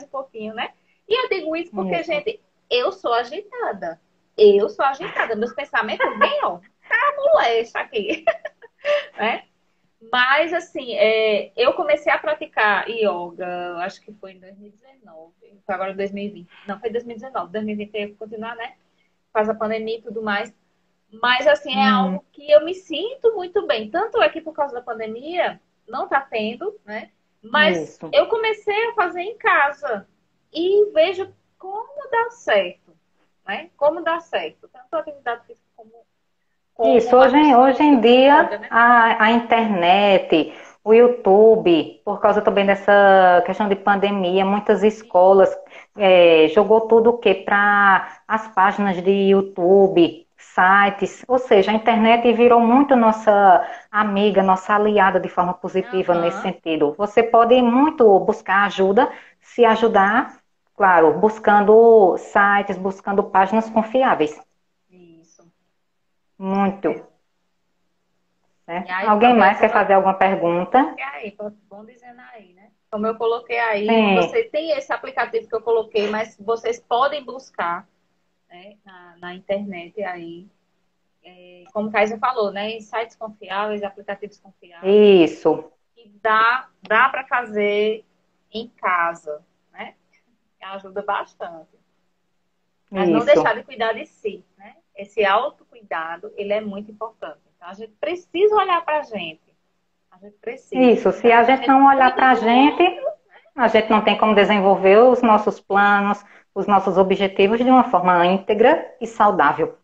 um pouquinho, né? E eu digo isso porque, Isso. gente, eu sou agitada. Eu sou agitada. Meus pensamentos vêm, ó, a molesta aqui, né? Mas, assim, eu comecei a praticar yoga, acho que foi em 2019, foi agora 2020. Não, foi 2019. 2020 teve que continuar, né? Faz a pandemia e tudo mais. Mas, assim, é Hum, algo que eu me sinto muito bem. Tanto é que por causa da pandemia, não tá tendo, né? Mas isso. eu comecei a fazer em casa e vejo como dá certo, né? Como dá certo. Tanto a atividade física Isso, como a questão hoje em do yoga, dia, né? a internet, o YouTube, por causa também dessa questão de pandemia, muitas escolas jogou tudo o quê? Para as páginas de YouTube, sites, ou seja, a internet virou muito nossa amiga, nossa aliada de forma positiva nesse Aham. sentido. Você pode muito buscar ajuda, se ajudar, claro, buscando sites, buscando páginas confiáveis. Isso, com Muito. certeza. E Né? aí, Alguém pronto, mais quer fazer alguma como eu pergunta? coloquei aí, bom dizendo aí, né? Como eu coloquei aí, Sim, você tem esse aplicativo que eu coloquei, mas vocês podem buscar, né, na internet aí. Como o Kaisa falou, né? Em sites confiáveis, aplicativos confiáveis, isso, que dá para fazer em casa, né? Que ajuda bastante. Mas não deixar isso, de cuidar de si, né? Esse autocuidado, ele é muito importante. Então, a gente precisa olhar para a gente. A gente precisa. isso. Se Para a que a gente gente não olhar cuide para a do gente, outro. a gente não tem como desenvolver os nossos planos, os nossos objetivos de uma forma íntegra e saudável.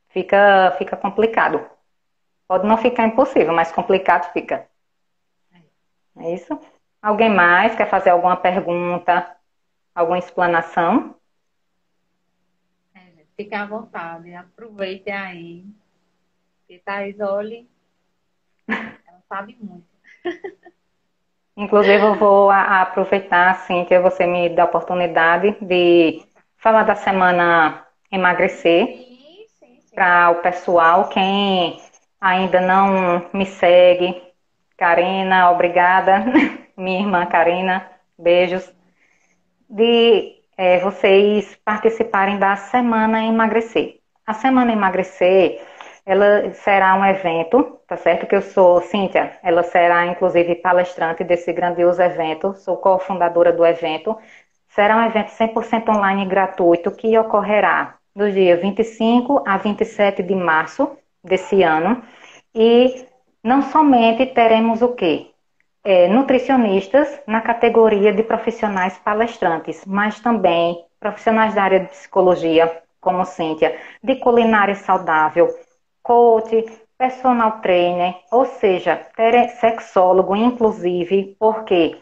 Fica complicado. Pode não ficar impossível, mas complicado fica. É isso? Alguém mais quer fazer alguma pergunta, alguma explanação? Gente, fiquem à vontade, aproveitem aí. Porque Thaís, olhe, ela sabe muito. Inclusive, eu vou aproveitar, assim, que você me dá a oportunidade de falar da semana emagrecer Sim, sim, sim. para o pessoal. Quem ainda não me segue, Karina, obrigada. Minha irmã Karina, beijos. De vocês participarem da Semana Emagrecer. A Semana Emagrecer, ela será um evento, tá certo? Que eu sou Cíntia, ela será inclusive palestrante desse grandioso evento, sou cofundadora do evento. Será um evento 100% online e gratuito que ocorrerá do dia 25 a 27 de março desse ano. E não somente teremos o quê? Nutricionistas na categoria de profissionais palestrantes, mas também profissionais da área de psicologia, como Cíntia, de culinária saudável, coach, personal trainer, ou seja, sexólogo, inclusive, porque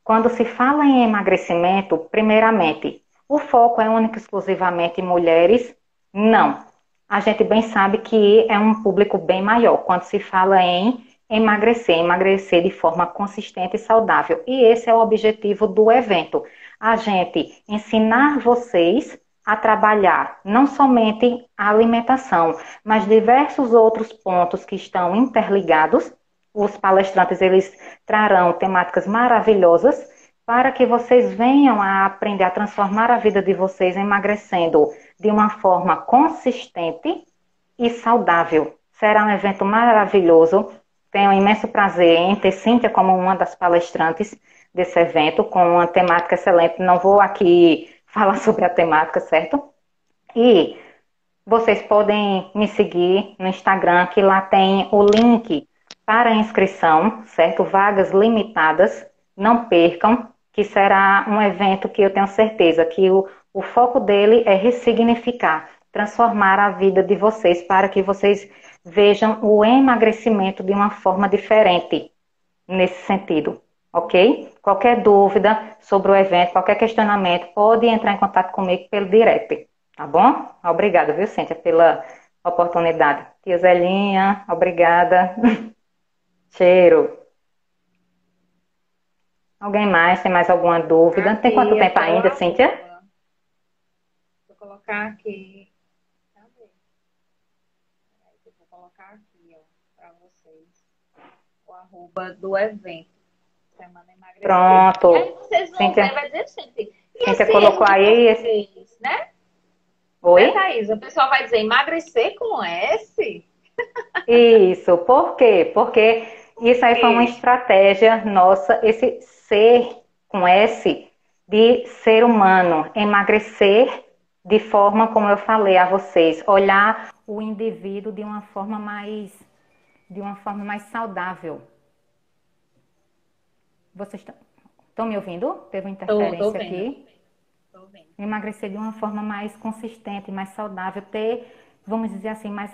quando se fala em emagrecimento, primeiramente, o foco é único e exclusivamente em mulheres? Não. A gente bem sabe que é um público bem maior quando se fala em emagrecer, emagrecer de forma consistente e saudável. E esse é o objetivo do evento. A gente ensinar vocês a trabalhar não somente a alimentação, mas diversos outros pontos que estão interligados. Os palestrantes, eles trarão temáticas maravilhosas para que vocês venham a aprender a transformar a vida de vocês emagrecendo de uma forma consistente e saudável. Será um evento maravilhoso. Tenho um imenso prazer em ter Cíntia como uma das palestrantes desse evento, com uma temática excelente. Não vou aqui falar sobre a temática, certo? E vocês podem me seguir no Instagram, que lá tem o link para inscrição, certo? Vagas limitadas. Não percam, que será um evento que eu tenho certeza que o foco dele é ressignificar, transformar a vida de vocês para que vocês vejam o emagrecimento de uma forma diferente nesse sentido, ok? Qualquer dúvida sobre o evento, qualquer questionamento, pode entrar em contato comigo pelo direct, tá bom? Obrigada, viu, Cíntia, pela oportunidade. Tia Zelinha, obrigada. Cheiro. Alguém mais? Tem mais alguma dúvida? Aqui, Tem quanto eu tempo tô ainda, Cíntia? Vou colocar aqui. Cadê? Eu vou colocar aqui, ó, para vocês. O arroba do evento. Semana Emagrecer. Pronto. E aí vocês vão ver, Cíntia, vai dizer, gente, e Cíntia esse erro colocou de aí esse... português, né? Né, Oi? Thaís? O pessoal vai dizer emagrecer com S? Isso. Por quê? Porque isso aí foi uma E estratégia nossa, esse ser com S de ser humano, emagrecer de forma, como eu falei a vocês, olhar o indivíduo de uma forma mais saudável. Vocês estão me ouvindo? Teve uma tô interferência vendo, aqui. tô vendo. Emagrecer de uma forma mais consistente, mais saudável, ter, vamos dizer assim, mais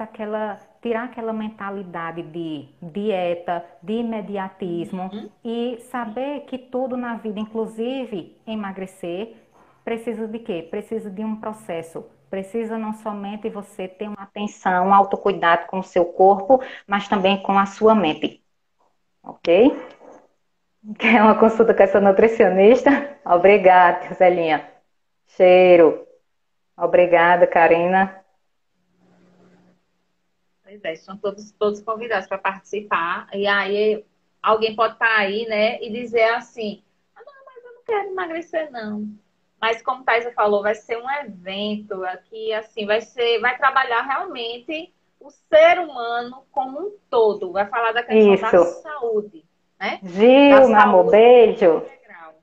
tirar aquela mentalidade de dieta, de imediatismo e saber que tudo na vida, inclusive emagrecer, precisa de quê? Precisa de um processo. Precisa não somente você ter uma atenção, um autocuidado com o seu corpo, mas também com a sua mente. Ok? Quer uma consulta com essa nutricionista? Obrigada, Zelinha. Cheiro. Obrigada, Karina. Pois é, são todos convidados para participar. E aí alguém pode estar aí, né, e dizer assim, ah, não, mas eu não quero emagrecer, não. Mas como Thaisa falou, vai ser um evento aqui, assim, vai trabalhar realmente o ser humano como um todo. Vai falar da questão da Isso. saúde, né? Da Gil, meu amor, saúde beijo. integral,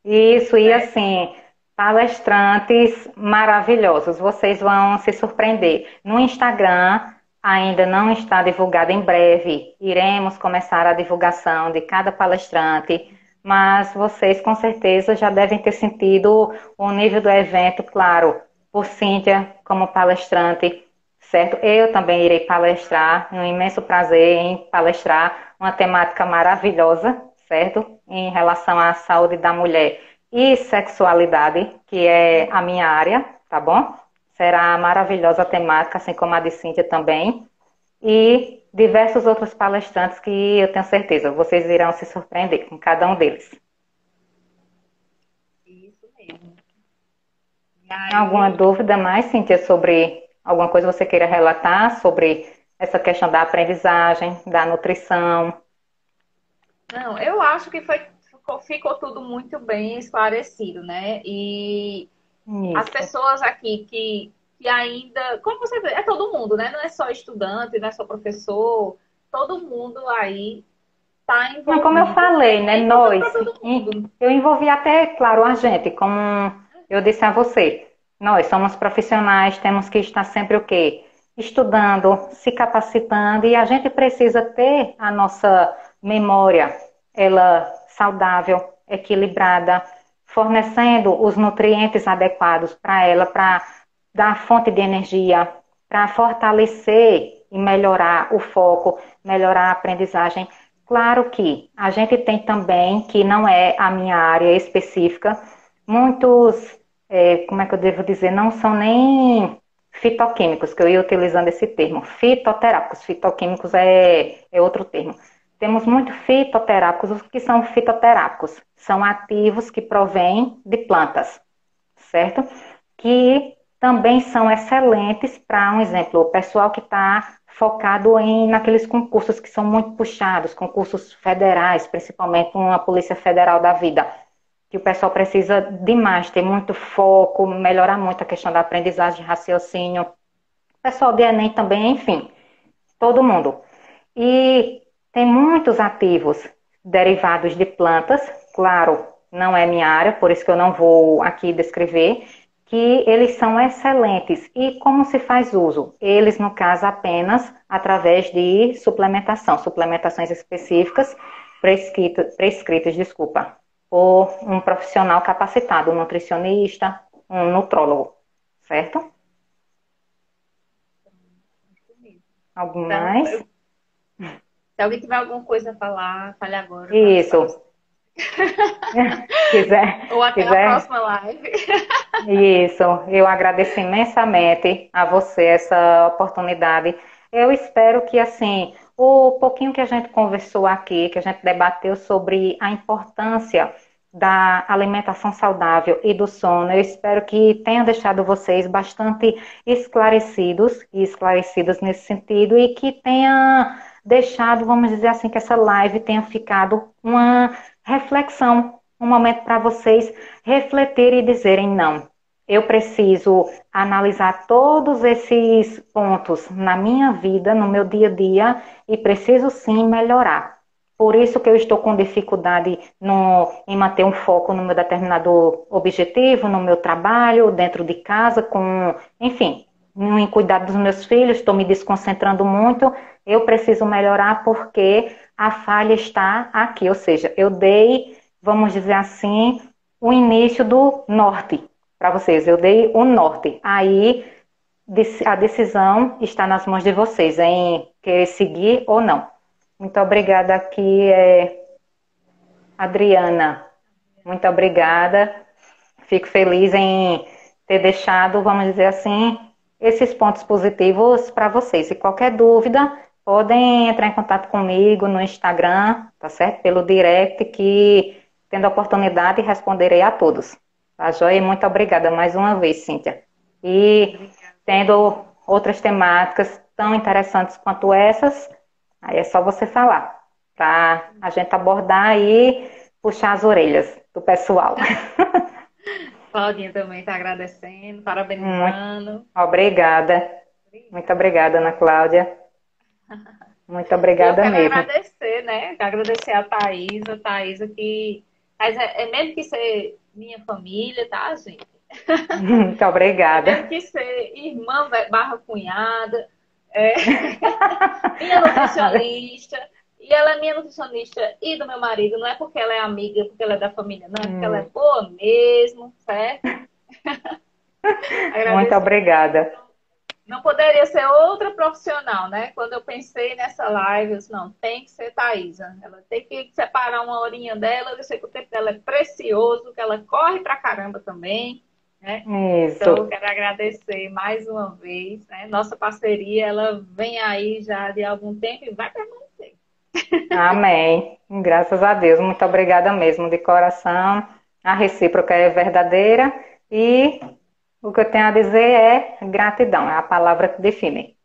Isso, e certo? assim, palestrantes maravilhosos. Vocês vão se surpreender. No Instagram ainda não está divulgado, em breve iremos começar a divulgação de cada palestrante, mas vocês com certeza já devem ter sentido o nível do evento, claro, por Cíntia como palestrante, certo? Eu também irei palestrar, um imenso prazer em palestrar uma temática maravilhosa, certo? Em relação à saúde da mulher e sexualidade, que é a minha área, tá bom? Será maravilhosa a temática, assim como a de Cíntia também. E diversos outros palestrantes que eu tenho certeza, vocês irão se surpreender com cada um deles. Isso mesmo. E Alguma aí, dúvida mais, Cíntia, sobre alguma coisa que você queira relatar sobre essa questão da aprendizagem, da nutrição? não, eu acho que ficou tudo muito bem esclarecido, né? E as Isso. pessoas aqui que ainda, como você vê, é todo mundo, né? Não é só estudante, não é só professor, todo mundo aí está Mas como eu envolvido, né? falei, E né, é importante para nós, todo mundo. eu envolvi até, claro, a gente, como eu disse a você, Nós somos profissionais, temos que estar sempre o quê? Estudando, se capacitando e a gente precisa ter a nossa memória, ela saudável, equilibrada, fornecendo os nutrientes adequados para ela, para dar fonte de energia, para fortalecer e melhorar o foco, melhorar a aprendizagem. Claro que a gente tem também, que não é a minha área específica, muitos, como é que eu devo dizer, não são nem fitoquímicos, que eu ia utilizando esse termo, fitoterápicos, fitoquímicos é outro termo. Temos muitos fitoterápicos, o que são fitoterápicos? São ativos que provêm de plantas, certo? Que também são excelentes para, um exemplo, o pessoal que está focado naqueles concursos que são muito puxados, concursos federais, principalmente uma Polícia Federal da vida, que o pessoal precisa demais ter muito foco, melhorar muito a questão da aprendizagem de raciocínio, o pessoal de Enem também, enfim, todo mundo. E tem muitos ativos derivados de plantas, claro, não é minha área, por isso que eu não vou aqui descrever, que eles são excelentes. E como se faz uso? Eles, no caso, apenas através de suplementação, suplementações específicas prescritas, desculpa, por um profissional capacitado, um nutricionista, um nutrólogo, certo? Algo Então, mais? se alguém tiver alguma coisa a falar, fale agora, dá espaço. Isso. Quiser, Ou até a quiser. próxima live. Isso, eu agradeço imensamente a você essa oportunidade. Eu espero que, assim, o pouquinho que a gente conversou aqui, que a gente debateu sobre a importância da alimentação saudável e do sono, eu espero que tenha deixado vocês bastante esclarecidos e esclarecidas nesse sentido e que tenha deixado, vamos dizer assim, que essa live tenha ficado uma reflexão, um momento para vocês refletirem e dizerem não. Eu preciso analisar todos esses pontos na minha vida, no meu dia a dia, e preciso sim melhorar. Por isso que eu estou com dificuldade em manter um foco no meu determinado objetivo, no meu trabalho, dentro de casa, enfim, em cuidar dos meus filhos, estou me desconcentrando muito. Eu preciso melhorar porque a falha está aqui, ou seja, eu dei, vamos dizer assim, o início do norte para vocês. Eu dei o norte. Aí a decisão está nas mãos de vocês em querer seguir ou não. Muito obrigada aqui, Adriana. Muito obrigada. Fico feliz em ter deixado, vamos dizer assim, esses pontos positivos para vocês. E qualquer dúvida, podem entrar em contato comigo no Instagram, tá certo? Pelo direct, que tendo a oportunidade, responderei a todos. Tá, joia? Muito obrigada mais uma vez, Cíntia. E tendo outras temáticas tão interessantes quanto essas, aí é só você falar, para a gente abordar e puxar as orelhas do pessoal. Claudinha também está agradecendo, Muito parabenizando. obrigada. Muito obrigada, Ana Cláudia. Muito Eu obrigada quero mesmo. agradecer, né? Quero agradecer a Thaisa que mas é mesmo que ser minha família, tá, gente? Muito É mesmo obrigada. que ser irmã barra cunhada, é, minha nutricionista, e ela é minha nutricionista e do meu marido, não é porque ela é amiga, porque ela é da família, não, é porque ela é boa mesmo, certo? Muito Agradeço muito. obrigada. Não poderia ser outra profissional, né? Quando eu pensei nessa live, eu disse, não, tem que ser Thaisa. Ela tem que separar uma horinha dela, eu sei que o tempo dela é precioso, que ela corre pra caramba também, né? Então, eu Isso. quero agradecer mais uma vez, né? Nossa parceria, ela vem aí já de algum tempo e vai permanecer. Amém. Graças a Deus. Muito obrigada mesmo, de coração. A recíproca é verdadeira e o que eu tenho a dizer é gratidão, é a palavra que define.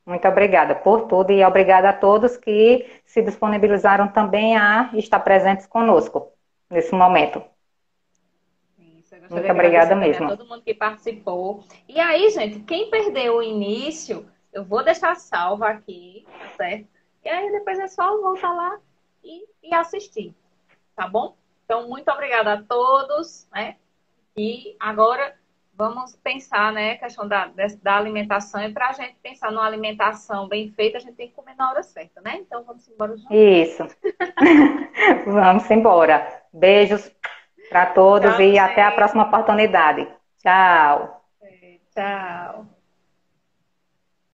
Muito obrigada por tudo e obrigada a todos que se disponibilizaram também a estar presentes conosco nesse momento. Isso, eu gostaria Muito de obrigada agradecer também a mesmo. todo mundo que participou. E aí, gente, quem perdeu o início, eu vou deixar salvo aqui, tá certo? E aí depois é só voltar lá e assistir, tá bom? Então, muito obrigada a todos, né? E agora vamos pensar, né, a questão da alimentação. E para a gente pensar numa alimentação bem feita, a gente tem que comer na hora certa, né? Então vamos embora jantar. Isso. Vamos embora. Beijos para todos Tchau, e até a gente. próxima oportunidade. Tchau. Tchau.